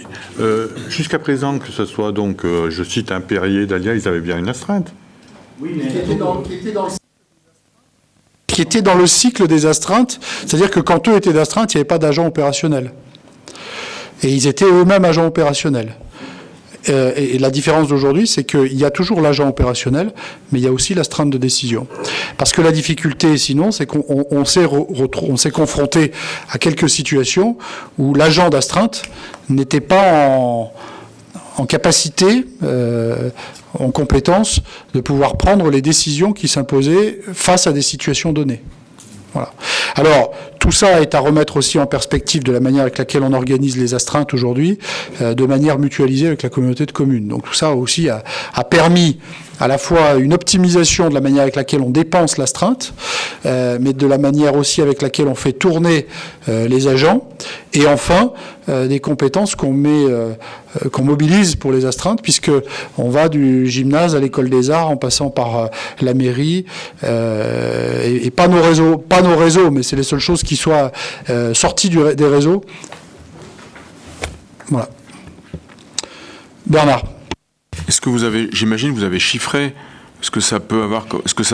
Jusqu'à présent, que ce soit donc, je cite un Perrier, Dalia, ils avaient bien une astreinte. Oui, mais qui était dans le cycle des astreintes, c'est-à-dire que quand eux étaient d'astreinte, il n'y avait pas d'agent opérationnel. Et ils étaient eux-mêmes agents opérationnels. Et la différence d'aujourd'hui, c'est qu'il y a toujours l'agent opérationnel, mais il y a aussi l'astreinte de décision. Parce que la difficulté, sinon, c'est qu'on s'est confronté à quelques situations où l'agent d'astreinte n'était pas en capacité, en compétence, de pouvoir prendre les décisions qui s'imposaient face à des situations données. Voilà. Alors, tout ça est à remettre aussi en perspective de la manière avec laquelle on organise les astreintes aujourd'hui, de manière mutualisée avec la communauté de communes. Donc tout ça aussi a permis à la fois une optimisation de la manière avec laquelle on dépense l'astreinte, mais de la manière aussi avec laquelle on fait tourner les agents, et enfin des compétences qu'on mobilise pour les astreintes, puisque on va du gymnase à l'école des arts en passant par la mairie, et pas nos réseaux, mais c'est les seules choses qui soient sorties des réseaux. Voilà. Bernard. Est-ce que j'imagine que vous avez chiffré ce que ça va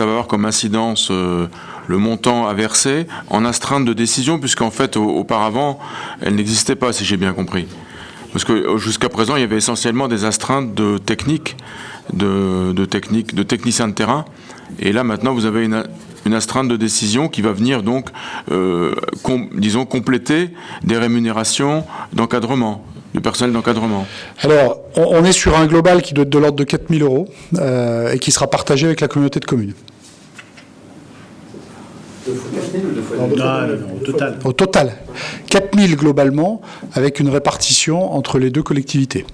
avoir comme incidence, le montant à verser en astreinte de décision, puisqu'en fait, auparavant, elle n'existait pas, si j'ai bien compris. Parce que jusqu'à présent, il y avait essentiellement des astreintes de techniques, de techniciens de terrain. Et là, maintenant, vous avez une astreinte de décision qui va venir donc, compléter des rémunérations d'encadrement, du personnel d'encadrement. Alors, on est sur un global qui doit être de l'ordre de 4 000 € et qui sera partagé avec la communauté de communes. Au total. 4 000 globalement, avec une répartition entre les deux collectivités.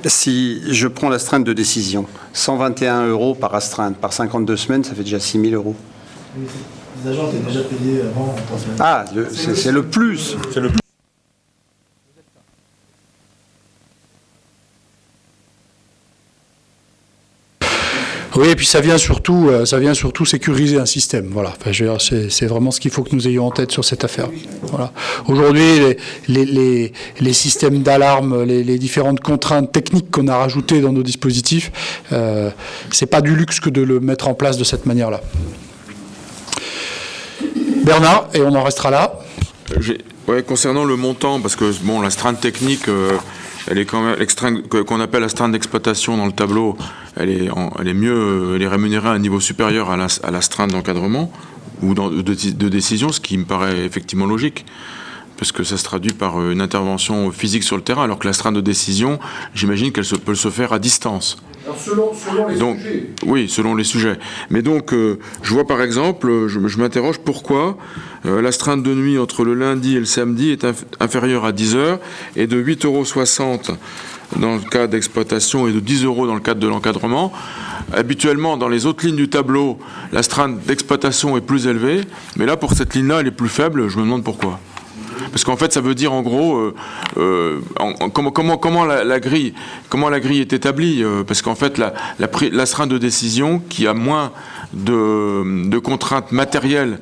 Si je prends l'astreinte de décision, 121 € par astreinte, par 52 semaines, ça fait déjà 6 000 €. Les agents étaient déjà payés avant. Ah, c'est le plus. C'est le plus. Oui, et puis ça vient surtout sécuriser un système. Voilà. Enfin, je veux dire, c'est vraiment ce qu'il faut que nous ayons en tête sur cette affaire. Voilà. Aujourd'hui, les systèmes d'alarme, les différentes contraintes techniques qu'on a rajoutées dans nos dispositifs, c'est pas du luxe que de le mettre en place de cette manière-là. Bernard, et on en restera là. Concernant le montant, parce que l'astreinte technique, elle est quand même qu'on appelle astreinte d'exploitation dans le tableau, elle est rémunérée à un niveau supérieur à l'astreinte d'encadrement ou de décision, ce qui me paraît effectivement logique, parce que ça se traduit par une intervention physique sur le terrain, alors que l'astreinte de décision, j'imagine qu'elle peut se faire à distance. Alors selon les sujets. Oui, selon les sujets. Mais donc, je vois par exemple, je m'interroge pourquoi l'astreinte de nuit entre le lundi et le samedi est inférieure à 10 heures et de 8,60 € dans le cas d'exploitation et de 10 € dans le cadre de l'encadrement. Habituellement, dans les autres lignes du tableau, l'astreinte d'exploitation est plus élevée, mais là, pour cette ligne-là, elle est plus faible. Je me demande pourquoi. Parce qu'en fait, ça veut dire en gros comment la grille est établie. Parce qu'en fait, l'astreinte de décision qui a moins de contraintes matérielles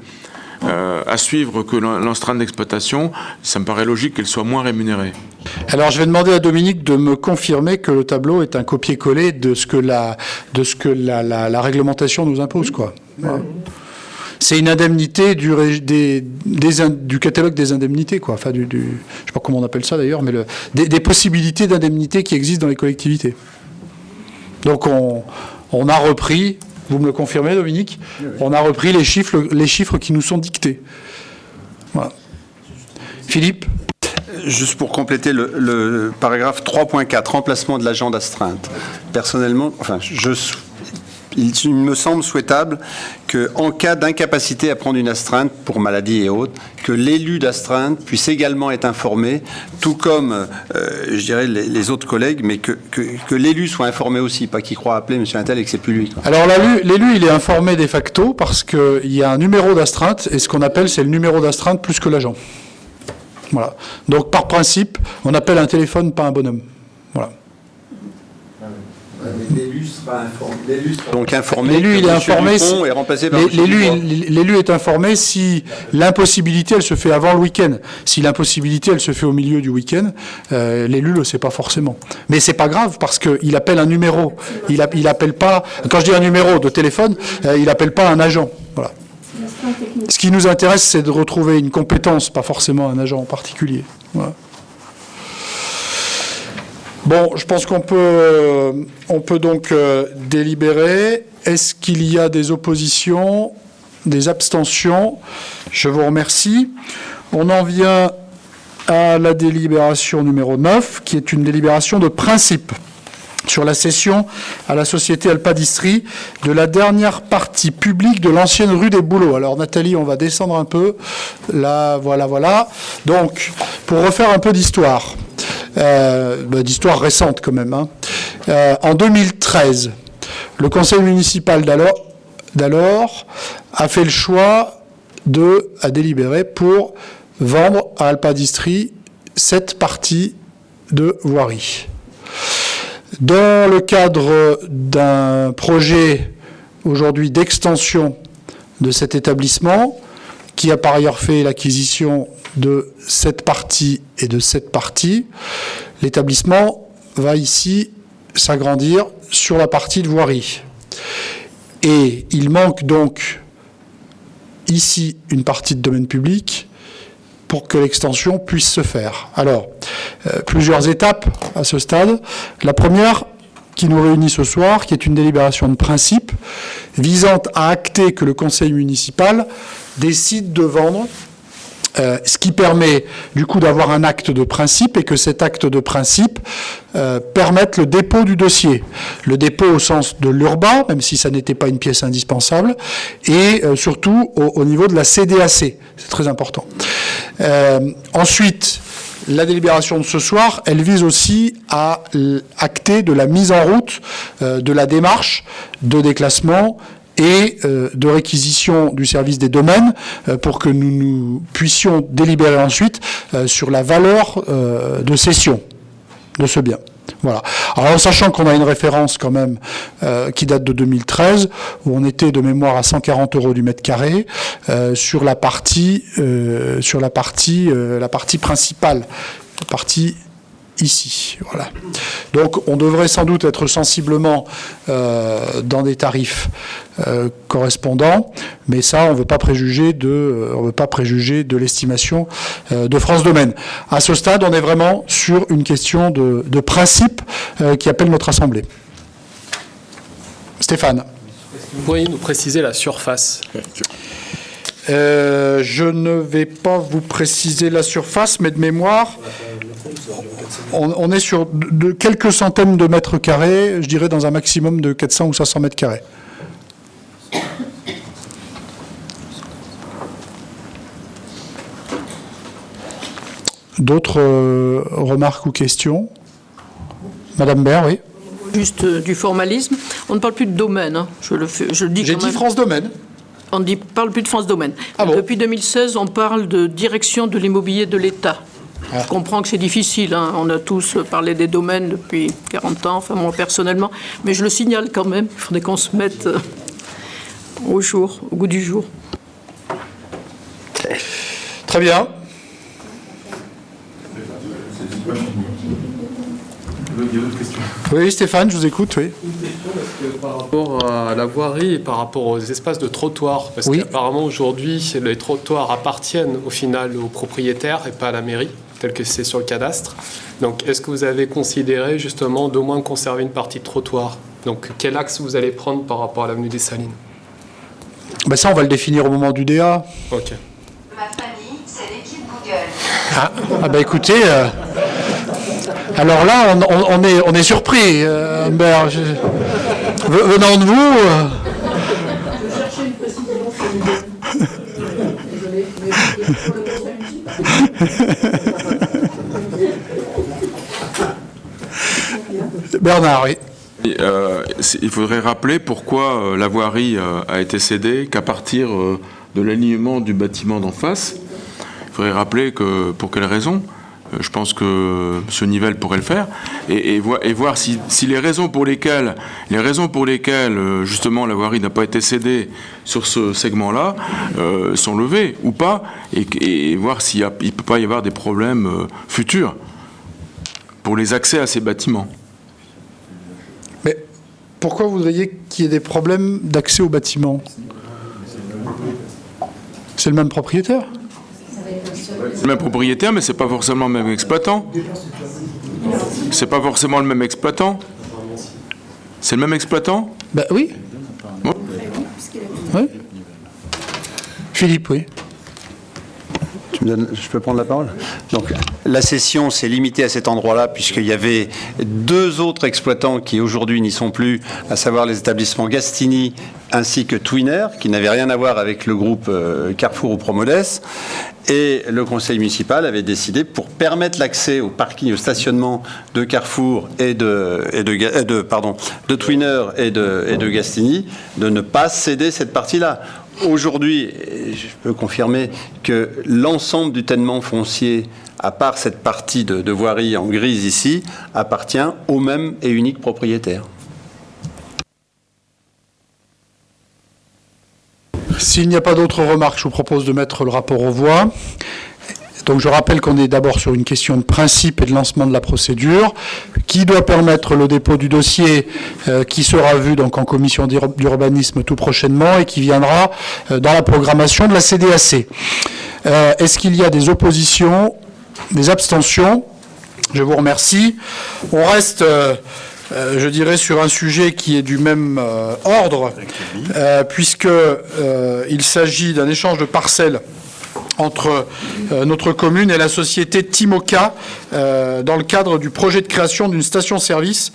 à suivre que l'astreinte d'exploitation, ça me paraît logique qu'elle soit moins rémunérée. Alors, je vais demander à Dominique de me confirmer que le tableau est un copier-coller de ce que la réglementation nous impose, quoi. Voilà. C'est une indemnité du catalogue des indemnités, quoi. Enfin, je ne sais pas comment on appelle ça d'ailleurs, mais des possibilités d'indemnité qui existent dans les collectivités. Donc, on a repris, vous me le confirmez, Dominique, on a repris les chiffres qui nous sont dictés. Voilà. Philippe ? Juste pour compléter le paragraphe 3.4, remplacement de l'agent d'astreinte. Personnellement, il me semble souhaitable qu'en cas d'incapacité à prendre une astreinte pour maladie et autres, que l'élu d'astreinte puisse également être informé, tout comme, je dirais, les autres collègues, mais que l'élu soit informé aussi, pas qu'il croit appeler M. Intel et que c'est plus lui, quoi. Alors l'élu, il est informé de facto parce qu'il y a un numéro d'astreinte, et ce qu'on appelle, c'est le numéro d'astreinte plus que l'agent. Voilà. Donc, par principe, on appelle un téléphone, pas un bonhomme. Voilà. L'élu sera informé. Donc informé. L'élu, il est informé. Est remplacé par l'élu est informé si l'impossibilité, elle se fait avant le week-end. Si l'impossibilité, elle se fait au milieu du week-end, l'élu le sait pas forcément. Mais c'est pas grave parce qu'il appelle un numéro. Il appelle pas. Quand je dis un numéro de téléphone, il appelle pas un agent. Voilà. Ce qui nous intéresse, c'est de retrouver une compétence, pas forcément un agent en particulier. Voilà. Bon, je pense qu'on peut donc délibérer. Est-ce qu'il y a des oppositions, des abstentions? Je vous remercie. On en vient à la délibération numéro 9, qui est une délibération de principe sur la cession à la société Alpadistrie de la dernière partie publique de l'ancienne rue des Bouleaux. Alors Nathalie, on va descendre un peu. Là, voilà. Donc, pour refaire un peu d'histoire, d'histoire récente quand même, hein. En 2013, le conseil municipal d'alors a fait le choix à délibérer pour vendre à Alpadistrie cette partie de voirie. Dans le cadre d'un projet aujourd'hui d'extension de cet établissement, qui a par ailleurs fait l'acquisition de cette partie et de cette partie, l'établissement va ici s'agrandir sur la partie de voirie. Et il manque donc ici une partie de domaine public pour que l'extension puisse se faire. Alors, plusieurs étapes à ce stade. La première, qui nous réunit ce soir, qui est une délibération de principe, visant à acter que le conseil municipal décide de vendre, ce qui permet du coup d'avoir un acte de principe et que cet acte de principe permette le dépôt du dossier. Le dépôt au sens de l'URBA, même si ça n'était pas une pièce indispensable, et surtout au niveau de la CDAC. C'est très important. Ensuite, la délibération de ce soir, elle vise aussi à acter de la mise en route de la démarche de déclassement et de réquisition du service des domaines pour que nous puissions délibérer ensuite sur la valeur de cession de ce bien. Voilà. Alors, sachant qu'on a une référence quand même qui date de 2013, où on était de mémoire à 140 € du mètre carré sur la partie principale, la partie ici. Voilà. Donc, on devrait sans doute être sensiblement dans des tarifs correspondants, mais ça, on ne veut pas préjuger de l'estimation de France Domaine. À ce stade, on est vraiment sur une question de principe qui appelle notre Assemblée. Stéphane. Vous pourriez nous préciser la surface? Je ne vais pas vous préciser la surface, mais de mémoire, on est sur de quelques centaines de mètres carrés, je dirais dans un maximum de 400 ou 500 mètres carrés. D'autres remarques ou questions? Madame Baird, oui. Juste du formalisme. On ne parle plus de domaine, hein. Je le dis J'ai quand dit même. France Domaine. On ne parle plus de France Domaine. Ah bon? Depuis 2016, on parle de direction de l'immobilier de l'État. Je comprends que c'est difficile, hein. On a tous parlé des domaines depuis 40 ans, enfin moi personnellement, mais je le signale quand même, il faudrait qu'on se mette au goût du jour. Très bien. Oui, Stéphane, je vous écoute, oui. Par rapport à la voirie et par rapport aux espaces de trottoir, parce qu'apparemment aujourd'hui, les trottoirs appartiennent au final aux propriétaires et pas à la mairie, tel que c'est sur le cadastre. Donc, est-ce que vous avez considéré justement d'au moins conserver une partie de trottoir? Donc, quel axe vous allez prendre par rapport à l'avenue des Salines? Ben ça, on va le définir au moment du DA. Ok. Ma famille, c'est l'équipe Google. Ah bah écoutez, alors là, on est surpris. Humbert. Venant de vous... Je cherchais une précision sur l'idée. Désolé, mais pour le Bernard, oui. Il faudrait rappeler pourquoi la voirie a été cédée qu'à partir de l'alignement du bâtiment d'en face. Il faudrait rappeler pour quelles raisons. Je pense que M. Nivelle pourrait le faire et voir si les raisons pour lesquelles justement la voirie n'a pas été cédée sur ce segment-là sont levées ou pas et voir s'il ne peut pas y avoir des problèmes futurs pour les accès à ces bâtiments. Mais pourquoi vous voudriez qu'il y ait des problèmes d'accès aux bâtiments? C'est le même propriétaire? C'est le même propriétaire, mais c'est pas forcément le même exploitant. C'est pas forcément le même exploitant. C'est le même exploitant? Ben oui. Bon. Oui. Philippe, oui. Je peux prendre la parole? Donc, la cession s'est limitée à cet endroit-là, puisqu'il y avait deux autres exploitants qui aujourd'hui n'y sont plus, à savoir les établissements Gastini ainsi que Twinner, qui n'avaient rien à voir avec le groupe Carrefour ou Promodes. Et le conseil municipal avait décidé, pour permettre l'accès au parking, au stationnement de Carrefour et de Twinner et de Gastini, de ne pas céder cette partie-là. Aujourd'hui, je peux confirmer que l'ensemble du ténement foncier, à part cette partie de voirie en grise ici, appartient au même et unique propriétaire. S'il n'y a pas d'autres remarques, je vous propose de mettre le rapport aux voix. Donc je rappelle qu'on est d'abord sur une question de principe et de lancement de la procédure, qui doit permettre le dépôt du dossier qui sera vu donc en commission d'urbanisme tout prochainement et qui viendra dans la programmation de la CDAC. Est-ce qu'il y a des oppositions, des abstentions? Je vous remercie. On reste... je dirais sur un sujet qui est du même ordre, puisqu'il s'agit d'un échange de parcelles entre notre commune et la société Timoca dans le cadre du projet de création d'une station-service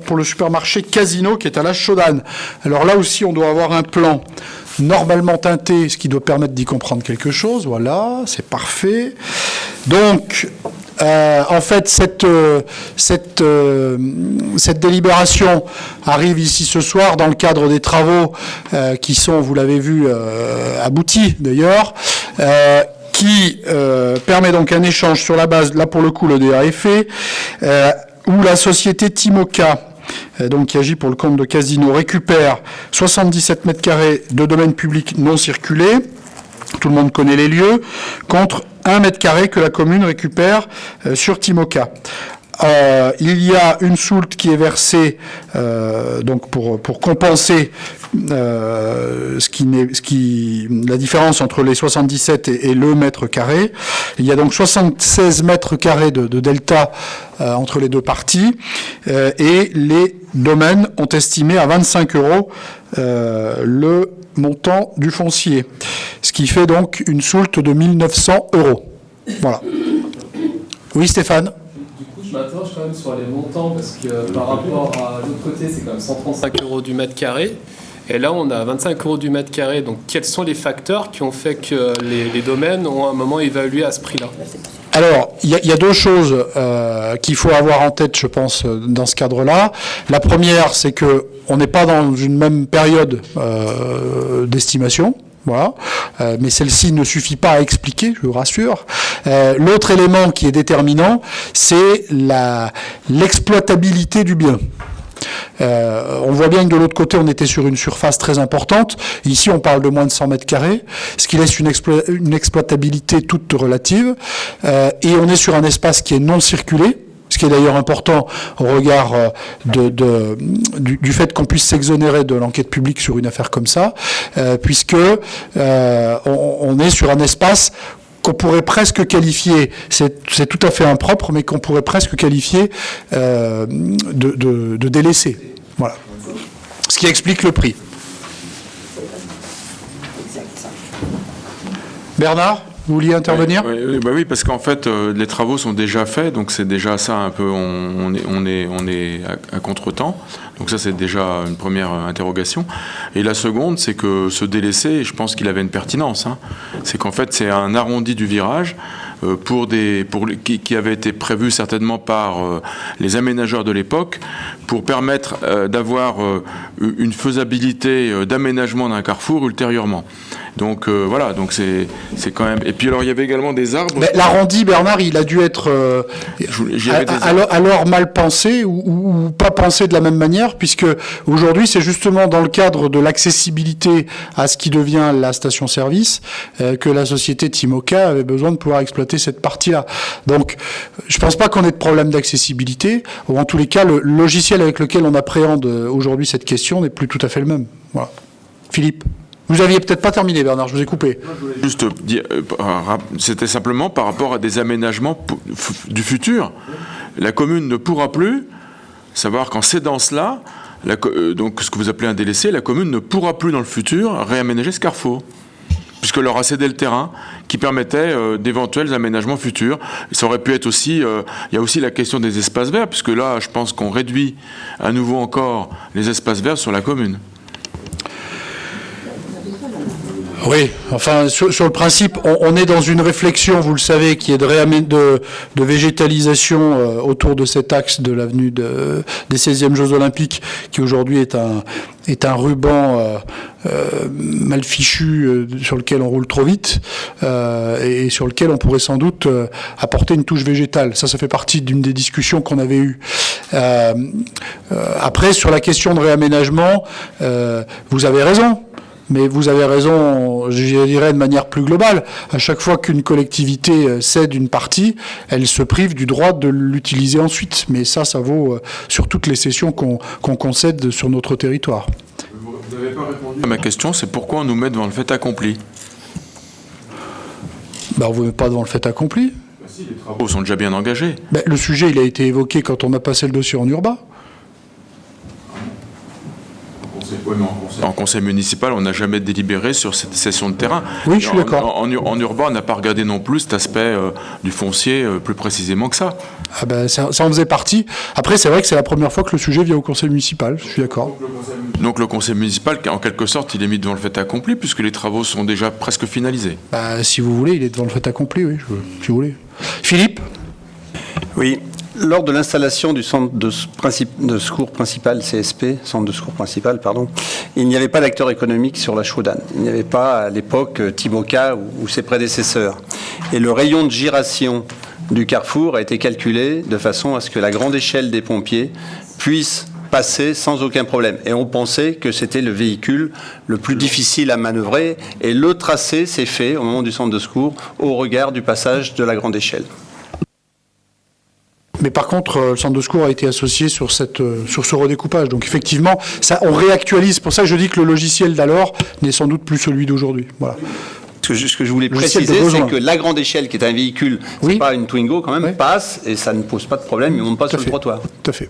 pour le supermarché Casino qui est à La Chaudanne. Alors là aussi, on doit avoir un plan normalement teinté, ce qui doit permettre d'y comprendre quelque chose. Voilà, c'est parfait. Donc, en fait, cette délibération arrive ici ce soir dans le cadre des travaux qui sont, vous l'avez vu, aboutis d'ailleurs, qui permet donc un échange sur la base, là pour le coup le DA est fait, où la société Timoca, donc qui agit pour le compte de Casino, récupère 77 mètres carrés de domaine public non circulé, tout le monde connaît les lieux, contre 1 mètre carré que la commune récupère sur Timoca. Il y a une soulte qui est versée donc pour compenser la différence entre les 77 et le mètre carré. Il y a donc 76 mètres carrés de delta entre les deux parties et les domaines ont estimé à 25 € le montant du foncier, ce qui fait donc une soulte de 1 900 €. Voilà. Oui, Stéphane? Je m'interroge quand même sur les montants parce que par rapport à l'autre côté, c'est quand même 135 € du mètre carré. Et là, on a 25 € du mètre carré. Donc, quels sont les facteurs qui ont fait que les domaines ont à un moment évalué à ce prix-là? Alors, il y a deux choses qu'il faut avoir en tête, je pense, dans ce cadre-là. La première, c'est que on n'est pas dans une même période d'estimation. Voilà. Mais celle-ci ne suffit pas à expliquer, je vous rassure. L'autre élément qui est déterminant, c'est l'exploitabilité du bien. On voit bien que de l'autre côté, on était sur une surface très importante. Ici, on parle de moins de 100 mètres carrés, ce qui laisse une exploitabilité toute relative. Et on est sur un espace qui est non circulé, ce qui est d'ailleurs important au regard du fait qu'on puisse s'exonérer de l'enquête publique sur une affaire comme ça, puisque on est sur un espace qu'on pourrait presque qualifier, c'est tout à fait impropre, mais qu'on pourrait presque qualifier de délaissé. Voilà. Ce qui explique le prix. Bernard, vous vouliez intervenir ? Oui, parce qu'en fait, les travaux sont déjà faits, donc c'est déjà ça un peu, on est à contre-temps. Donc ça, c'est déjà une première interrogation. Et la seconde, c'est que ce délaissé, je pense qu'il avait une pertinence. C'est qu'en fait, c'est un arrondi du virage qui avait été prévu certainement par les aménageurs de l'époque pour permettre d'avoir une faisabilité d'aménagement d'un carrefour ultérieurement. Donc voilà, donc c'est quand même. Et puis alors il y avait également des arbres. Mais l'arrondi, Bernard, il a dû être alors mal pensé ou pas pensé de la même manière, puisque aujourd'hui c'est justement dans le cadre de l'accessibilité à ce qui devient la station-service que la société Timoca avait besoin de pouvoir exploiter cette partie-là. Donc je pense pas qu'on ait de problème d'accessibilité, ou en tous les cas le logiciel avec lequel on appréhende aujourd'hui cette question n'est plus tout à fait le même. Voilà. Philippe. Vous aviez peut-être pas terminé, Bernard, je vous ai coupé. Juste dire, c'était simplement par rapport à des aménagements du futur. La commune ne pourra plus, savoir qu'en cédant cela, donc ce que vous appelez un délaissé, la commune ne pourra plus dans le futur réaménager ce carrefour, puisqu'elle aura cédé le terrain qui permettait d'éventuels aménagements futurs. Ça aurait pu être aussi, il y a aussi la question des espaces verts, puisque là, je pense qu'on réduit à nouveau encore les espaces verts sur la commune. Oui, enfin, sur le principe, on est dans une réflexion, vous le savez, qui est de végétalisation autour de cet axe de l'avenue des 16e Jeux Olympiques, qui aujourd'hui est un ruban mal fichu sur lequel on roule trop vite et sur lequel on pourrait sans doute apporter une touche végétale. Ça fait partie d'une des discussions qu'on avait eues. Après, sur la question de réaménagement, vous avez raison. Mais vous avez raison, je dirais de manière plus globale. À chaque fois qu'une collectivité cède une partie, elle se prive du droit de l'utiliser ensuite. Mais ça vaut sur toutes les cessions qu'on concède sur notre territoire. Vous n'avez pas répondu à ma question, c'est pourquoi on nous met devant le fait accompli ? On ne vous met pas devant le fait accompli. Si, les travaux sont déjà bien engagés. Le sujet, il a été évoqué quand on a passé le dossier en urbain. En conseil municipal, on n'a jamais délibéré sur cette cession de terrain. Oui, je suis d'accord. En urbain, on n'a pas regardé non plus cet aspect du foncier plus précisément que ça. Ça en faisait partie. Après, c'est vrai que c'est la première fois que le sujet vient au conseil municipal, je suis d'accord. Donc le conseil municipal, en quelque sorte, il est mis devant le fait accompli, puisque les travaux sont déjà presque finalisés. Si vous voulez, il est devant le fait accompli, oui, si vous voulez. Philippe ? Oui. Lors de l'installation du centre de secours principal, CSP, centre de secours principal, pardon, il n'y avait pas d'acteur économique sur la Chaudanne. Il n'y avait pas à l'époque Timoca ou ses prédécesseurs. Et le rayon de giration du carrefour a été calculé de façon à ce que la grande échelle des pompiers puisse passer sans aucun problème. Et on pensait que c'était le véhicule le plus difficile à manœuvrer. Et le tracé s'est fait au moment du centre de secours au regard du passage de la grande échelle. Mais par contre, le centre de secours a été associé sur ce redécoupage. Donc effectivement, on réactualise. Pour ça, je dis que le logiciel d'alors n'est sans doute plus celui d'aujourd'hui. Voilà. Ce que je voulais préciser, c'est que la grande échelle, qui est un véhicule, c'est pas une Twingo quand même, passe et ça ne pose pas de problème, il ne monte pas sur le trottoir. Tout à fait.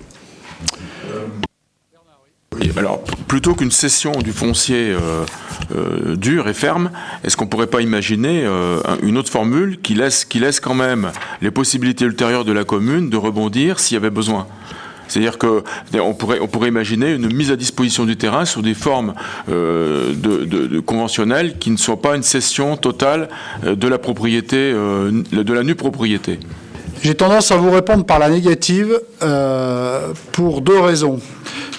Alors, plutôt qu'une cession du foncier dur et ferme, est-ce qu'on ne pourrait pas imaginer une autre formule qui laisse quand même les possibilités ultérieures de la commune de rebondir s'il y avait besoin ? C'est-à-dire qu'on pourrait imaginer une mise à disposition du terrain sous des formes de conventionnelles qui ne soient pas une cession totale de la propriété, de la nue propriété. J'ai tendance à vous répondre par la négative pour 2 raisons.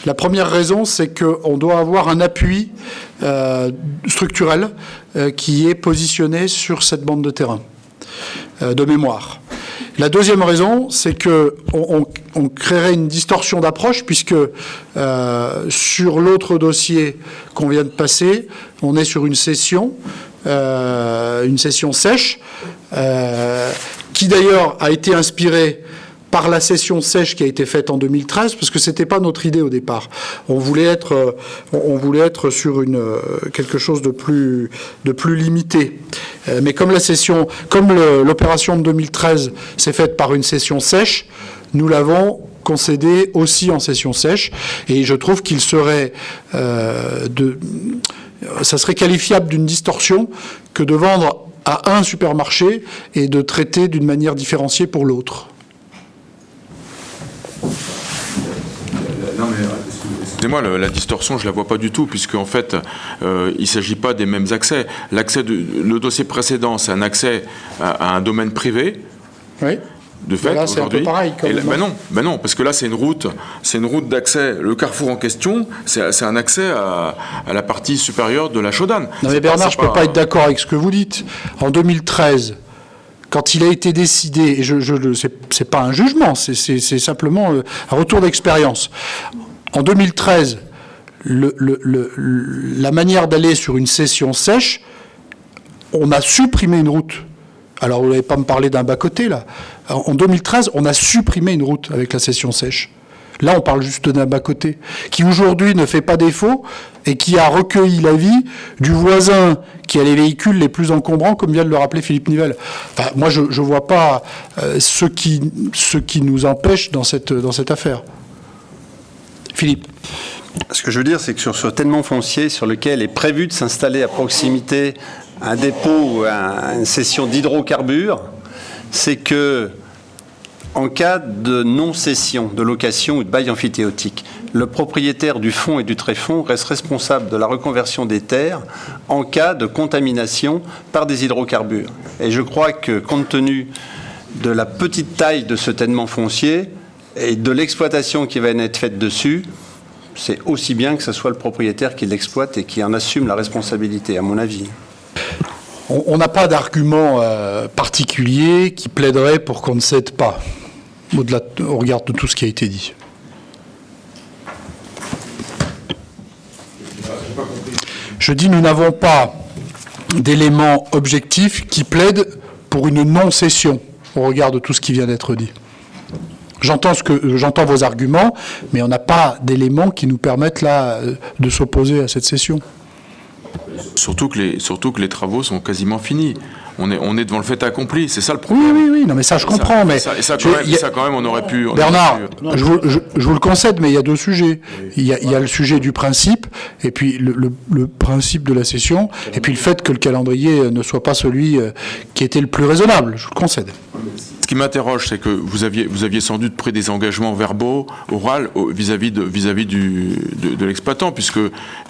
La première raison, c'est qu'on doit avoir un appui structurel qui est positionné sur cette bande de terrain, de mémoire. La deuxième raison, c'est qu'on créerait une distorsion d'approche puisque sur l'autre dossier qu'on vient de passer, on est sur une session sèche, qui d'ailleurs a été inspirée par la session sèche qui a été faite en 2013, parce que c'était pas notre idée au départ. On voulait être sur quelque chose de plus limité. Mais comme l'opération de 2013 s'est faite par une session sèche, nous l'avons concédé aussi en session sèche, et je trouve qu'il serait ça serait qualifiable d'une distorsion que de vendre à un supermarché et de traiter d'une manière différenciée pour l'autre. Non mais excusez-moi, la distorsion, je la vois pas du tout, puisque en fait, il s'agit pas des mêmes accès. Le dossier précédent, c'est un accès à un domaine privé. Oui. De fait, là, c'est un peu pareil. Ben non, parce que là, c'est une route d'accès. Le carrefour en question, c'est un accès à la partie supérieure de la Chaudane. Non mais Bernard, je peux pas être d'accord avec ce que vous dites. En 2013. Quand il a été décidé, et c'est pas un jugement, c'est simplement un retour d'expérience. En 2013, la manière d'aller sur une session sèche, on a supprimé une route. Alors, vous n'allez pas me parler d'un bas-côté, là. En 2013, on a supprimé une route avec la session sèche. Là, on parle juste d'un bas-côté, qui aujourd'hui ne fait pas défaut et qui a recueilli l'avis du voisin qui a les véhicules les plus encombrants, comme vient de le rappeler Philippe Nivelle. Enfin, moi, je ne vois pas ce qui nous empêche dans cette affaire. Philippe. Ce que je veux dire, c'est que sur ce tellement foncier sur lequel est prévu de s'installer à proximité un dépôt ou une session d'hydrocarbures, c'est que en cas de non-cession, de location ou de bail emphytéotique, le propriétaire du fonds et du tréfonds reste responsable de la reconversion des terres en cas de contamination par des hydrocarbures. Et je crois que, compte tenu de la petite taille de ce tènement foncier et de l'exploitation qui va être faite dessus, c'est aussi bien que ce soit le propriétaire qui l'exploite et qui en assume la responsabilité, à mon avis. On n'a pas d'argument particulier qui plaiderait pour qu'on ne cède pas, au regard de tout ce qui a été dit. Je dis nous n'avons pas d'éléments objectifs qui plaident pour une non-cession, au regard de tout ce qui vient d'être dit. J'entends vos arguments, mais on n'a pas d'éléments qui nous permettent là de s'opposer à cette cession. Surtout que les travaux sont quasiment finis. On est devant le fait accompli, c'est ça le problème. Oui, non mais ça je comprends. Ça quand même, on aurait pu... Bernard, je vous le concède, mais il y a 2 sujets. Il y a le sujet du principe, et puis le principe de la cession, et puis le fait que le calendrier ne soit pas celui qui était le plus raisonnable, je vous le concède. Ce qui m'interroge, c'est que vous aviez sans doute pris des engagements verbaux, oraux, vis-à-vis de l'exploitant, puisque,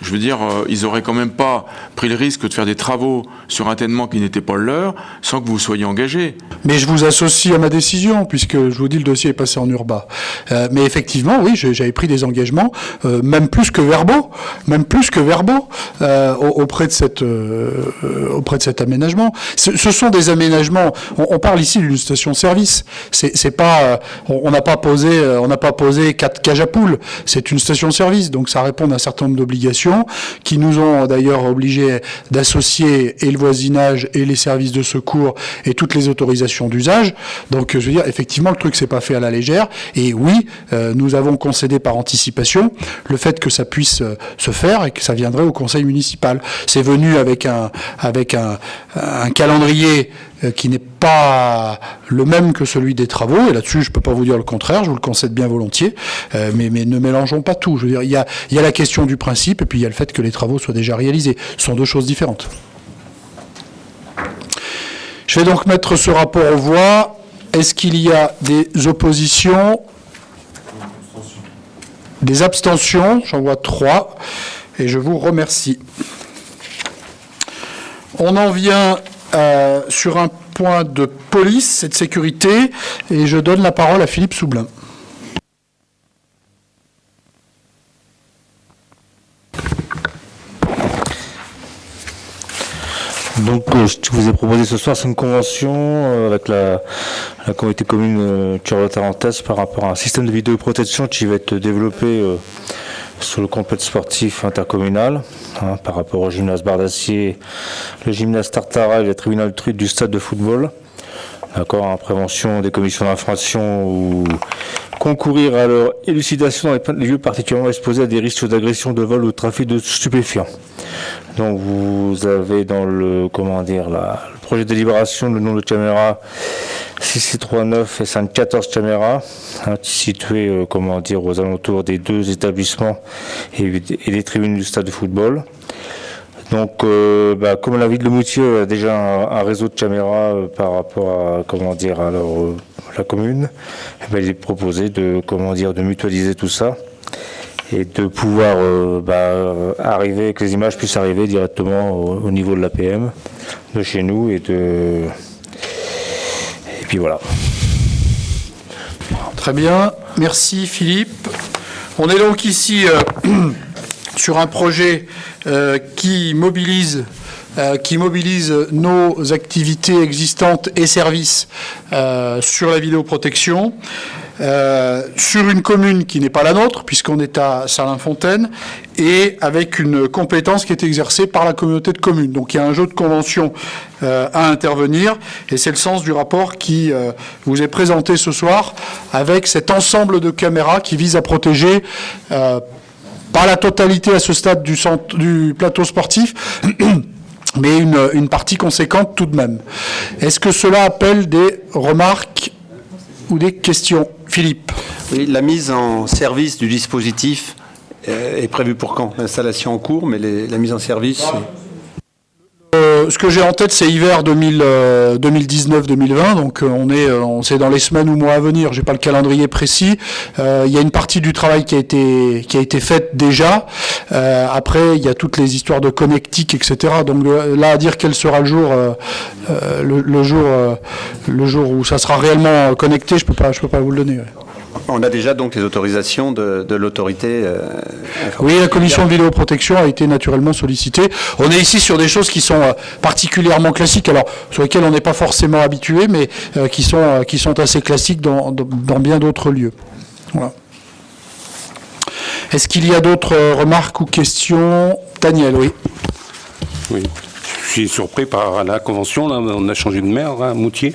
je veux dire, ils n'auraient quand même pas pris le risque de faire des travaux sur un tènement qui n'était pas le leur, sans que vous soyez engagé. Mais je vous associe à ma décision, puisque je vous dis le dossier est passé en urbain. Mais effectivement, oui, j'avais pris des engagements, même plus que verbaux, auprès de cet aménagement. Ce sont des aménagements. On parle ici d'une station-service. C'est pas, on n'a pas posé 4 cages à poules. C'est une station-service, donc ça répond à un certain nombre d'obligations qui nous ont d'ailleurs obligés d'associer et le voisinage et les services de secours et toutes les autorisations d'usage. Donc, je veux dire, effectivement, le truc s'est pas fait à la légère. Et oui, nous avons concédé par anticipation le fait que ça puisse se faire et que ça viendrait au conseil municipal. C'est venu avec un calendrier qui n'est pas le même que celui des travaux, et là-dessus, je peux pas vous dire le contraire, je vous le concède bien volontiers, mais ne mélangeons pas tout. Je veux dire, il y a la question du principe, et puis il y a le fait que les travaux soient déjà réalisés. Ce sont 2 choses différentes. Je vais donc mettre ce rapport aux voix. Est-ce qu'il y a des oppositions ? Des abstentions, j'en vois 3, et je vous remercie. On en vient sur un point de police et de sécurité, et je donne la parole à Philippe Soublin. Donc, je vous ai proposé ce soir, c'est une convention avec la communauté commune Charlotte-Tarentaise par rapport à un système de vidéoprotection qui va être développé sur le complexe sportif intercommunal, par rapport au gymnase Bardacier, le gymnase Tartaral et le tribunal truite du stade de football. D'accord, en prévention des commissions d'infraction ou concourir à leur élucidation dans les lieux particulièrement exposés à des risques d'agression, de vol ou de trafic de stupéfiants. Donc vous avez dans le projet de délibération le nombre de caméras 639 et 514 caméras situées aux alentours des 2 établissements et des tribunes du stade de football. Donc, comme la ville de Moutier a déjà un réseau de caméras par rapport à la commune, il est proposé de mutualiser tout ça et de pouvoir arriver, que les images puissent arriver directement au niveau de l'APM de chez nous et puis voilà. Très bien, merci Philippe. On est donc ici sur un projet qui mobilise nos activités existantes et services sur la vidéoprotection, sur une commune qui n'est pas la nôtre, puisqu'on est à Salins-Fontaine, et avec une compétence qui est exercée par la communauté de communes. Donc il y a un jeu de convention à intervenir, et c'est le sens du rapport qui vous est présenté ce soir, avec cet ensemble de caméras qui vise à protéger pas la totalité à ce stade du plateau sportif, mais une partie conséquente tout de même. Est-ce que cela appelle des remarques ou des questions? Philippe. Oui, la mise en service du dispositif est prévue pour quand? L'installation en cours, mais la mise en service... Ce que j'ai en tête, c'est hiver 2019-2020, donc c'est dans les semaines ou mois à venir. J'ai pas le calendrier précis. Il y a une partie du travail qui a été faite déjà. Après, il y a toutes les histoires de connectique, etc. Donc là, à dire quel sera le jour où ça sera réellement connecté, je peux pas vous le donner. Ouais. On a déjà donc les autorisations de l'autorité. Oui, la commission de vidéoprotection a été naturellement sollicitée. On est ici sur des choses qui sont particulièrement classiques, alors sur lesquelles on n'est pas forcément habitué, mais qui sont assez classiques dans bien d'autres lieux. Voilà. Est-ce qu'il y a d'autres remarques ou questions? Daniel, oui. Oui, je suis surpris par la convention. Là, on a changé de maire à Moutier.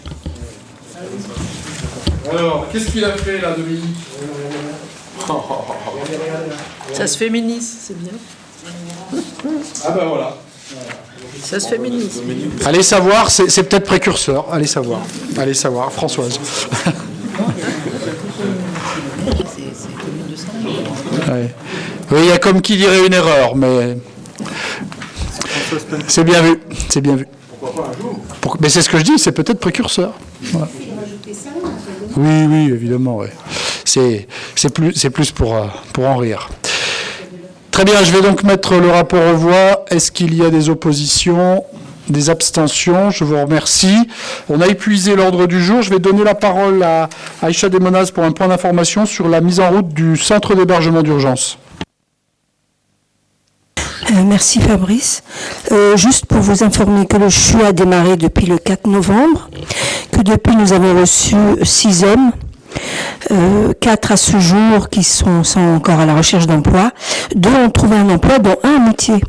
Alors, qu'est-ce qu'il a fait là, Dominique? Ça se féminise, c'est bien. Ah ben voilà. Ça se féminise. Allez savoir, c'est peut-être précurseur. Allez savoir, Françoise. Ouais. Oui, il y a comme qui dirait une erreur, mais c'est bien vu, Pourquoi pas un jour? Mais c'est ce que je dis, c'est peut-être précurseur. Voilà. Oui, évidemment, ouais. C'est plus pour en rire. Très bien, je vais donc mettre le rapport aux voix. Est-ce qu'il y a des oppositions, des abstentions? Je vous remercie. On a épuisé l'ordre du jour. Je vais donner la parole à Aïcha Desmonaz pour un point d'information sur la mise en route du centre d'hébergement d'urgence. Merci Fabrice. Juste pour vous informer que le CHU a démarré depuis le 4 novembre, que depuis nous avons reçu 6 hommes, 4 à ce jour qui sont encore à la recherche d'emploi, 2 ont trouvé un emploi, dont un à Moutier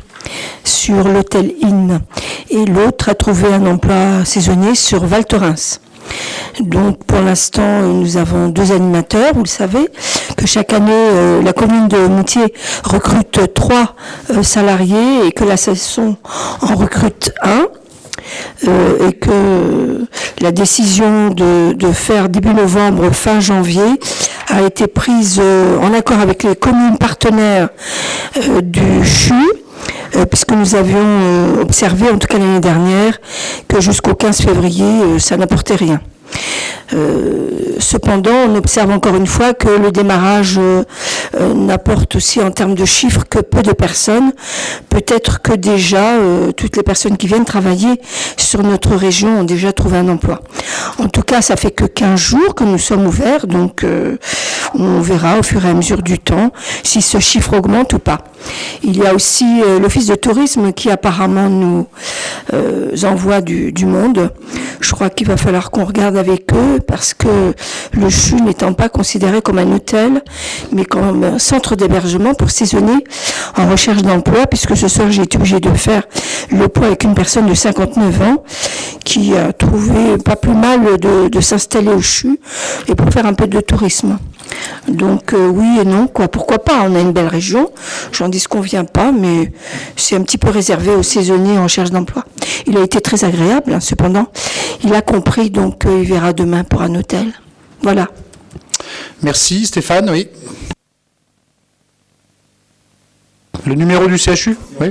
sur l'hôtel Inn, et l'autre a trouvé un emploi saisonnier sur Val Thorens. Donc pour l'instant, nous avons 2 animateurs, vous le savez, que chaque année, la commune de Moutier recrute 3 salariés et que la Saison en recrute 1. Et que la décision de faire début novembre, fin janvier, a été prise en accord avec les communes partenaires du CHU, puisque nous avions observé, en tout cas l'année dernière, que jusqu'au 15 février, ça n'apportait rien. Cependant, on observe encore une fois que le démarrage n'apporte aussi en termes de chiffres que peu de personnes. Peut-être que déjà, toutes les personnes qui viennent travailler sur notre région ont déjà trouvé un emploi. En tout cas, ça fait que 15 jours que nous sommes ouverts, donc on verra au fur et à mesure du temps si ce chiffre augmente ou pas. Il y a aussi l'Office de tourisme qui apparemment nous envoie du monde. Je crois qu'il va falloir qu'on regarde avec eux parce que le CHU n'étant pas considéré comme un hôtel, mais comme un centre d'hébergement pour saisonniers en recherche d'emploi, puisque ce soir j'ai été obligée de faire le point avec une personne de 59 ans qui a trouvé pas plus mal de s'installer au CHU et pour faire un peu de tourisme. Donc oui et non, quoi. Pourquoi pas, on a une belle région, j'en disconviens pas, mais c'est un petit peu réservé aux saisonniers en recherche d'emploi. Il a été très agréable, hein, cependant, il a compris, donc il verra demain pour un hôtel. Voilà. Merci Stéphane, oui. Le numéro du CHU ? Oui.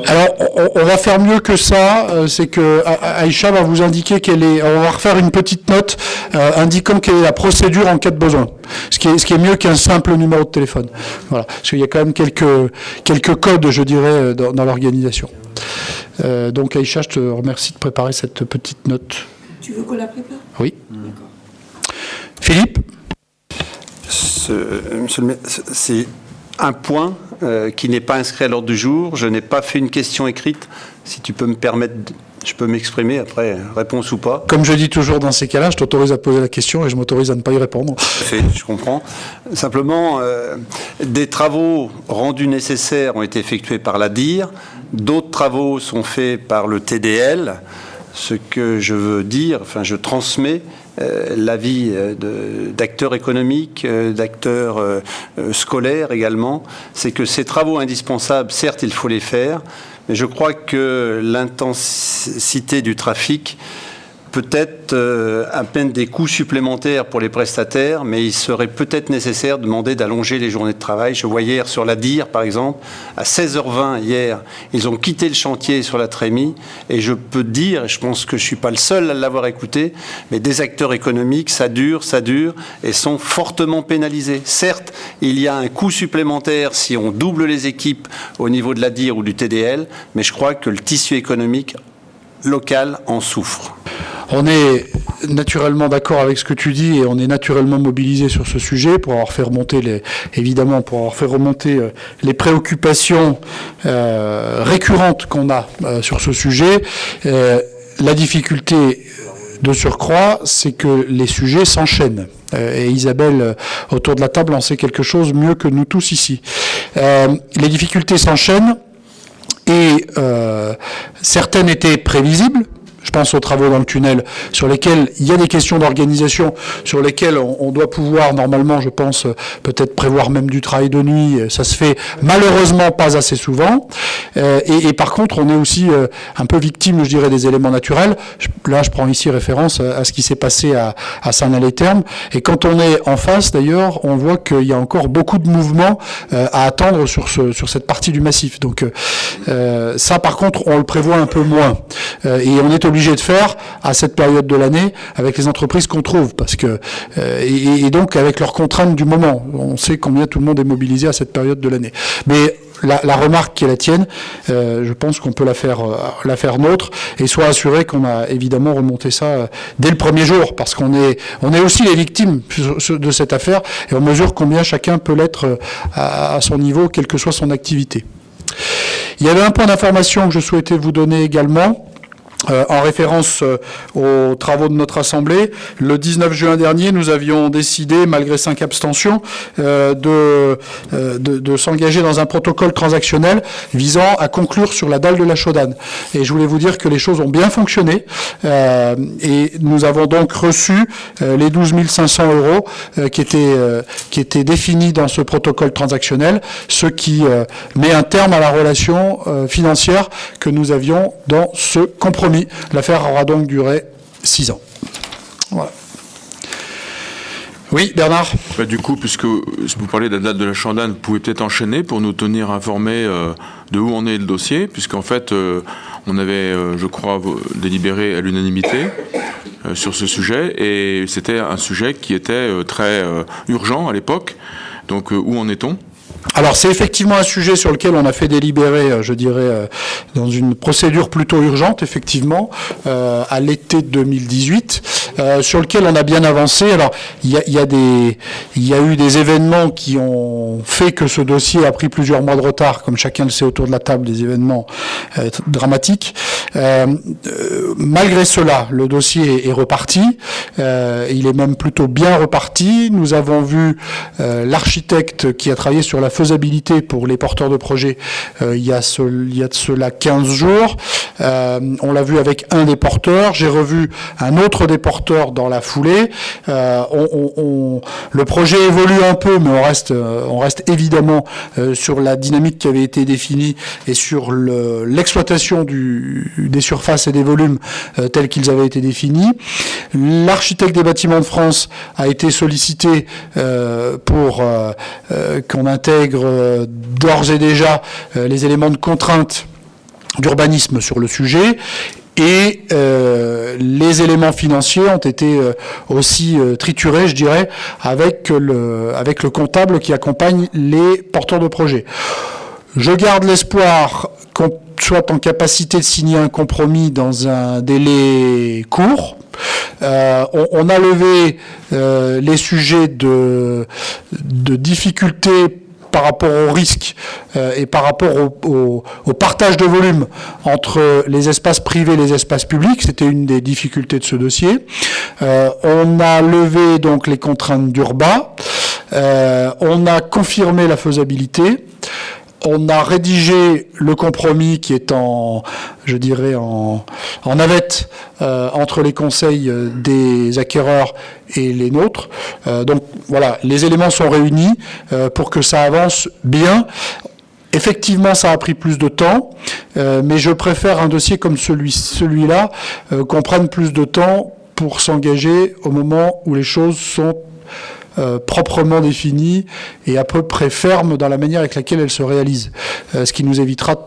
Alors, on va faire mieux que ça, c'est que Aïcha va vous indiquer on va refaire une petite note indiquant quelle est la procédure en cas de besoin. Ce qui est mieux qu'un simple numéro de téléphone. Voilà. Parce qu'il y a quand même quelques codes, je dirais, dans l'organisation. Donc Aïcha, je te remercie de préparer cette petite note. Tu veux qu'on la prépare ? Oui. Philippe ? Monsieur le maire, c'est un point qui n'est pas inscrit à l'ordre du jour. Je n'ai pas fait une question écrite. Si tu peux me permettre, je peux m'exprimer après, réponse ou pas. Comme je dis toujours dans ces cas-là, je t'autorise à poser la question et je m'autorise à ne pas y répondre. Je comprends. Simplement, des travaux rendus nécessaires ont été effectués par la DIR. D'autres travaux sont faits par le TDL. Ce que je veux dire, enfin je transmets l'avis d'acteurs économiques, d'acteurs scolaires également, c'est que ces travaux indispensables, certes il faut les faire, mais je crois que l'intensité du trafic peut-être à peine des coûts supplémentaires pour les prestataires, mais il serait peut-être nécessaire de demander d'allonger les journées de travail. Je voyais hier sur la DIR, par exemple, à 16h20 hier, ils ont quitté le chantier sur la Trémie, et je peux dire, et je pense que je ne suis pas le seul à l'avoir écouté, mais des acteurs économiques, ça dure, et sont fortement pénalisés. Certes, il y a un coût supplémentaire si on double les équipes au niveau de la DIR ou du TDL, mais je crois que le tissu économique local en souffre. On est naturellement d'accord avec ce que tu dis et on est naturellement mobilisé sur ce sujet pour avoir fait remonter les préoccupations récurrentes qu'on a sur ce sujet. La difficulté de surcroît, c'est que les sujets s'enchaînent. Et Isabelle, autour de la table, en sait quelque chose mieux que nous tous ici. Les difficultés s'enchaînent et certaines étaient prévisibles. Je pense aux travaux dans le tunnel sur lesquels il y a des questions d'organisation, sur lesquelles on doit pouvoir normalement, je pense, peut-être prévoir même du travail de nuit. Ça se fait malheureusement pas assez souvent. Et par contre, on est aussi un peu victime, je dirais, des éléments naturels. Là, je prends ici référence à ce qui s'est passé à Saint-Nain-les-Thermes. Et quand on est en face, d'ailleurs, on voit qu'il y a encore beaucoup de mouvements à attendre sur cette partie du massif. Donc ça, par contre, on le prévoit un peu moins. Et on est obligé de faire à cette période de l'année avec les entreprises qu'on trouve, parce que et donc avec leurs contraintes du moment. On sait combien tout le monde est mobilisé à cette période de l'année. Mais la remarque qui est la tienne, je pense qu'on peut la faire nôtre, et sois assuré qu'on a évidemment remonté ça dès le premier jour, parce qu'on est aussi les victimes de cette affaire, et on mesure combien chacun peut l'être à son niveau, quelle que soit son activité. Il y avait un point d'information que je souhaitais vous donner également. En référence aux travaux de notre Assemblée, le 19 juin dernier, nous avions décidé, malgré 5 abstentions, de s'engager dans un protocole transactionnel visant à conclure sur la dalle de la Chaudane. Et je voulais vous dire que les choses ont bien fonctionné, et nous avons donc reçu les 12 500 euros qui étaient définis dans ce protocole transactionnel, ce qui met un terme à la relation financière que nous avions dans ce compromis. L'affaire aura donc duré 6 ans. Voilà. Oui, Bernard. Du coup, puisque vous parlez de la date de la Chandane, vous pouvez peut-être enchaîner pour nous tenir informés de où en est le dossier, puisqu'en fait, on avait, je crois, délibéré à l'unanimité sur ce sujet, et c'était un sujet qui était très urgent à l'époque. Donc, où en est-on ? Alors c'est effectivement un sujet sur lequel on a fait délibérer, je dirais, dans une procédure plutôt urgente, effectivement, à l'été 2018, sur lequel on a bien avancé. Alors il y a eu des événements qui ont fait que ce dossier a pris plusieurs mois de retard, comme chacun le sait autour de la table, des événements dramatiques. Malgré cela, le dossier est reparti. Il est même plutôt bien reparti. Nous avons vu l'architecte qui a travaillé sur la faisabilité pour les porteurs de projets il y a de cela 15 jours. On l'a vu avec un des porteurs. J'ai revu un autre des porteurs dans la foulée. Le projet évolue un peu, mais on reste évidemment sur la dynamique qui avait été définie et sur l'exploitation des surfaces et des volumes tels qu'ils avaient été définis. L'architecte des bâtiments de France a été sollicité pour qu'on intègre d'ores et déjà les éléments de contrainte d'urbanisme sur le sujet. Et les éléments financiers ont été aussi triturés, je dirais, avec le comptable qui accompagne les porteurs de projets. Je garde l'espoir qu'on soit en capacité de signer un compromis dans un délai court. On a levé les sujets de difficultés par rapport au risque et par rapport au partage de volume entre les espaces privés et les espaces publics. C'était une des difficultés de ce dossier. On a levé donc les contraintes d'Urba. On a confirmé la faisabilité. On a rédigé le compromis qui est en navette entre les conseils des acquéreurs et les nôtres. Donc voilà, les éléments sont réunis pour que ça avance bien. Effectivement, ça a pris plus de temps, mais je préfère un dossier comme celui-là qu'on prenne plus de temps pour s'engager au moment où les choses sont proprement définies et à peu près fermes dans la manière avec laquelle elles se réalisent. Ce qui nous évitera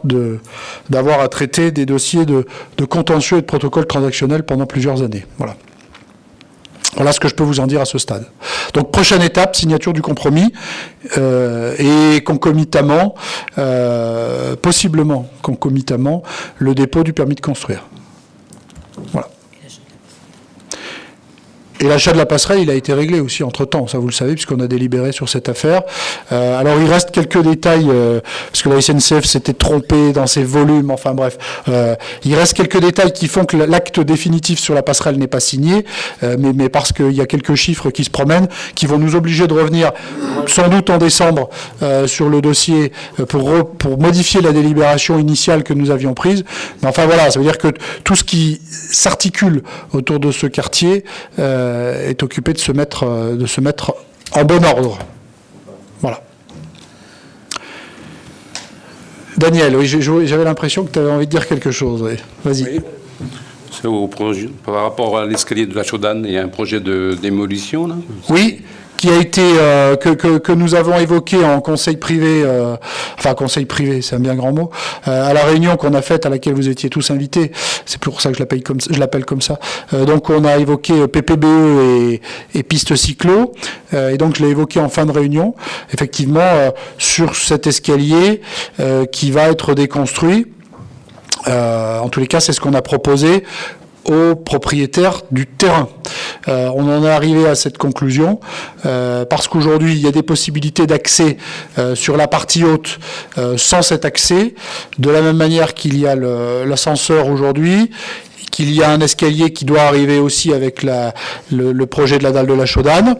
d'avoir à traiter des dossiers de contentieux et de protocoles transactionnels pendant plusieurs années. Voilà. Voilà ce que je peux vous en dire à ce stade. Donc, prochaine étape, signature du compromis et concomitamment, possiblement concomitamment, le dépôt du permis de construire. Voilà. Et l'achat de la passerelle, il a été réglé aussi entre-temps, ça vous le savez, puisqu'on a délibéré sur cette affaire. Alors il reste quelques détails, parce que la SNCF s'était trompée dans ses volumes, enfin bref. Il reste quelques détails qui font que l'acte définitif sur la passerelle n'est pas signé, mais parce qu'il y a quelques chiffres qui se promènent, qui vont nous obliger de revenir, sans doute en décembre, sur le dossier pour modifier la délibération initiale que nous avions prise. Mais enfin voilà, ça veut dire que tout ce qui s'articule autour de ce quartier est occupé de se mettre en bon ordre. Voilà. Daniel, oui, j'avais l'impression que tu avais envie de dire quelque chose. Oui. Vas-y. Oui. Par rapport à l'escalier de la Chaudane, il y a un projet de démolition, là ? Oui, qui a été que nous avons évoqué en conseil privé, conseil privé, c'est un bien grand mot, à la réunion qu'on a faite, à laquelle vous étiez tous invités. C'est pour ça que je l'appelle comme ça. Donc on a évoqué PPBE et piste cyclo, et donc je l'ai évoqué en fin de réunion. Effectivement, sur cet escalier qui va être déconstruit. En tous les cas, c'est ce qu'on a proposé aux propriétaires du terrain. On en est arrivé à cette conclusion parce qu'aujourd'hui, il y a des possibilités d'accès sur la partie haute sans cet accès, de la même manière qu'il y a l'ascenseur aujourd'hui, qu'il y a un escalier qui doit arriver aussi avec le projet de la dalle de la Chaudane.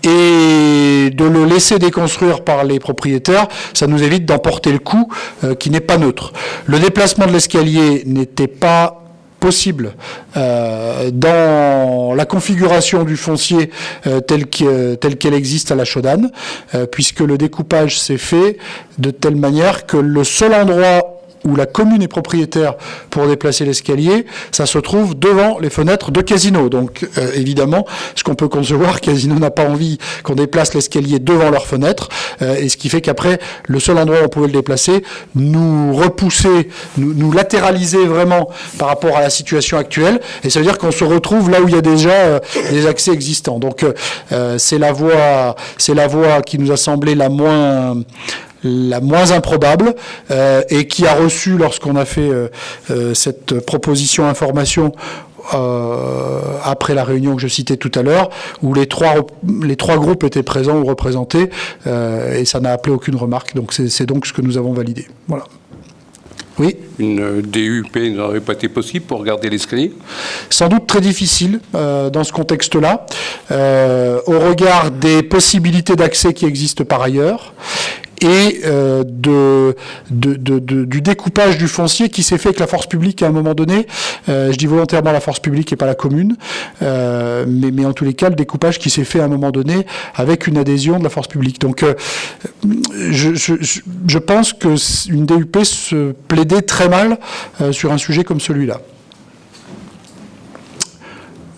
Et de le laisser déconstruire par les propriétaires, ça nous évite d'emporter le coût qui n'est pas neutre. Le déplacement de l'escalier n'était pas possible dans la configuration du foncier telle qu'elle existe à la Chaudane, puisque le découpage s'est fait de telle manière que le seul endroit où la commune est propriétaire pour déplacer l'escalier, ça se trouve devant les fenêtres de Casino. Donc évidemment, ce qu'on peut concevoir, Casino n'a pas envie qu'on déplace l'escalier devant leurs fenêtres, et ce qui fait qu'après, le seul endroit où on pouvait le déplacer, nous repousser, nous latéraliser vraiment par rapport à la situation actuelle, et ça veut dire qu'on se retrouve là où il y a déjà des accès existants. Donc c'est la voie qui nous a semblé la moins improbable, et qui a reçu, lorsqu'on a fait cette proposition information après la réunion que je citais tout à l'heure, où les trois groupes étaient présents ou représentés, et ça n'a appelé aucune remarque. Donc c'est donc ce que nous avons validé. Voilà. Oui. Une DUP n'aurait pas été possible pour regarder l'escalier? Sans doute très difficile dans ce contexte-là, au regard des possibilités d'accès qui existent par ailleurs, et du découpage du foncier qui s'est fait avec la force publique à un moment donné. Je dis volontairement la force publique et pas la commune, mais en tous les cas, le découpage qui s'est fait à un moment donné avec une adhésion de la force publique. Donc, je pense qu'une DUP se plaidait très mal sur un sujet comme celui-là.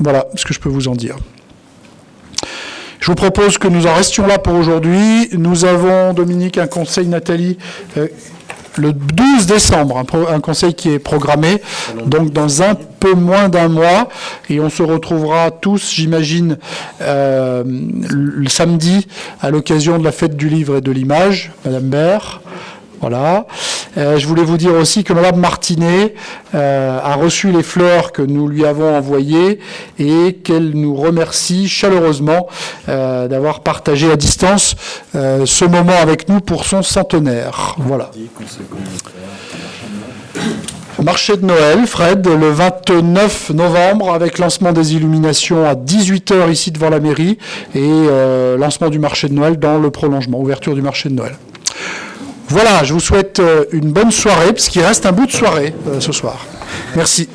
Voilà ce que je peux vous en dire. Je vous propose que nous en restions là pour aujourd'hui. Nous avons, Dominique, un conseil, Nathalie, le 12 décembre, un conseil qui est programmé, donc dans un peu moins d'un mois, et on se retrouvera tous, j'imagine, le samedi, à l'occasion de la fête du livre et de l'image, Madame Baird. Voilà. Je voulais vous dire aussi que Madame Martinet a reçu les fleurs que nous lui avons envoyées et qu'elle nous remercie chaleureusement d'avoir partagé à distance ce moment avec nous pour son centenaire. Voilà. Marché de Noël, Fred, le 29 novembre, avec lancement des illuminations à 18h ici devant la mairie et lancement du marché de Noël dans le prolongement, ouverture du marché de Noël. Voilà, je vous souhaite une bonne soirée, puisqu'il reste un bout de soirée ce soir. Merci.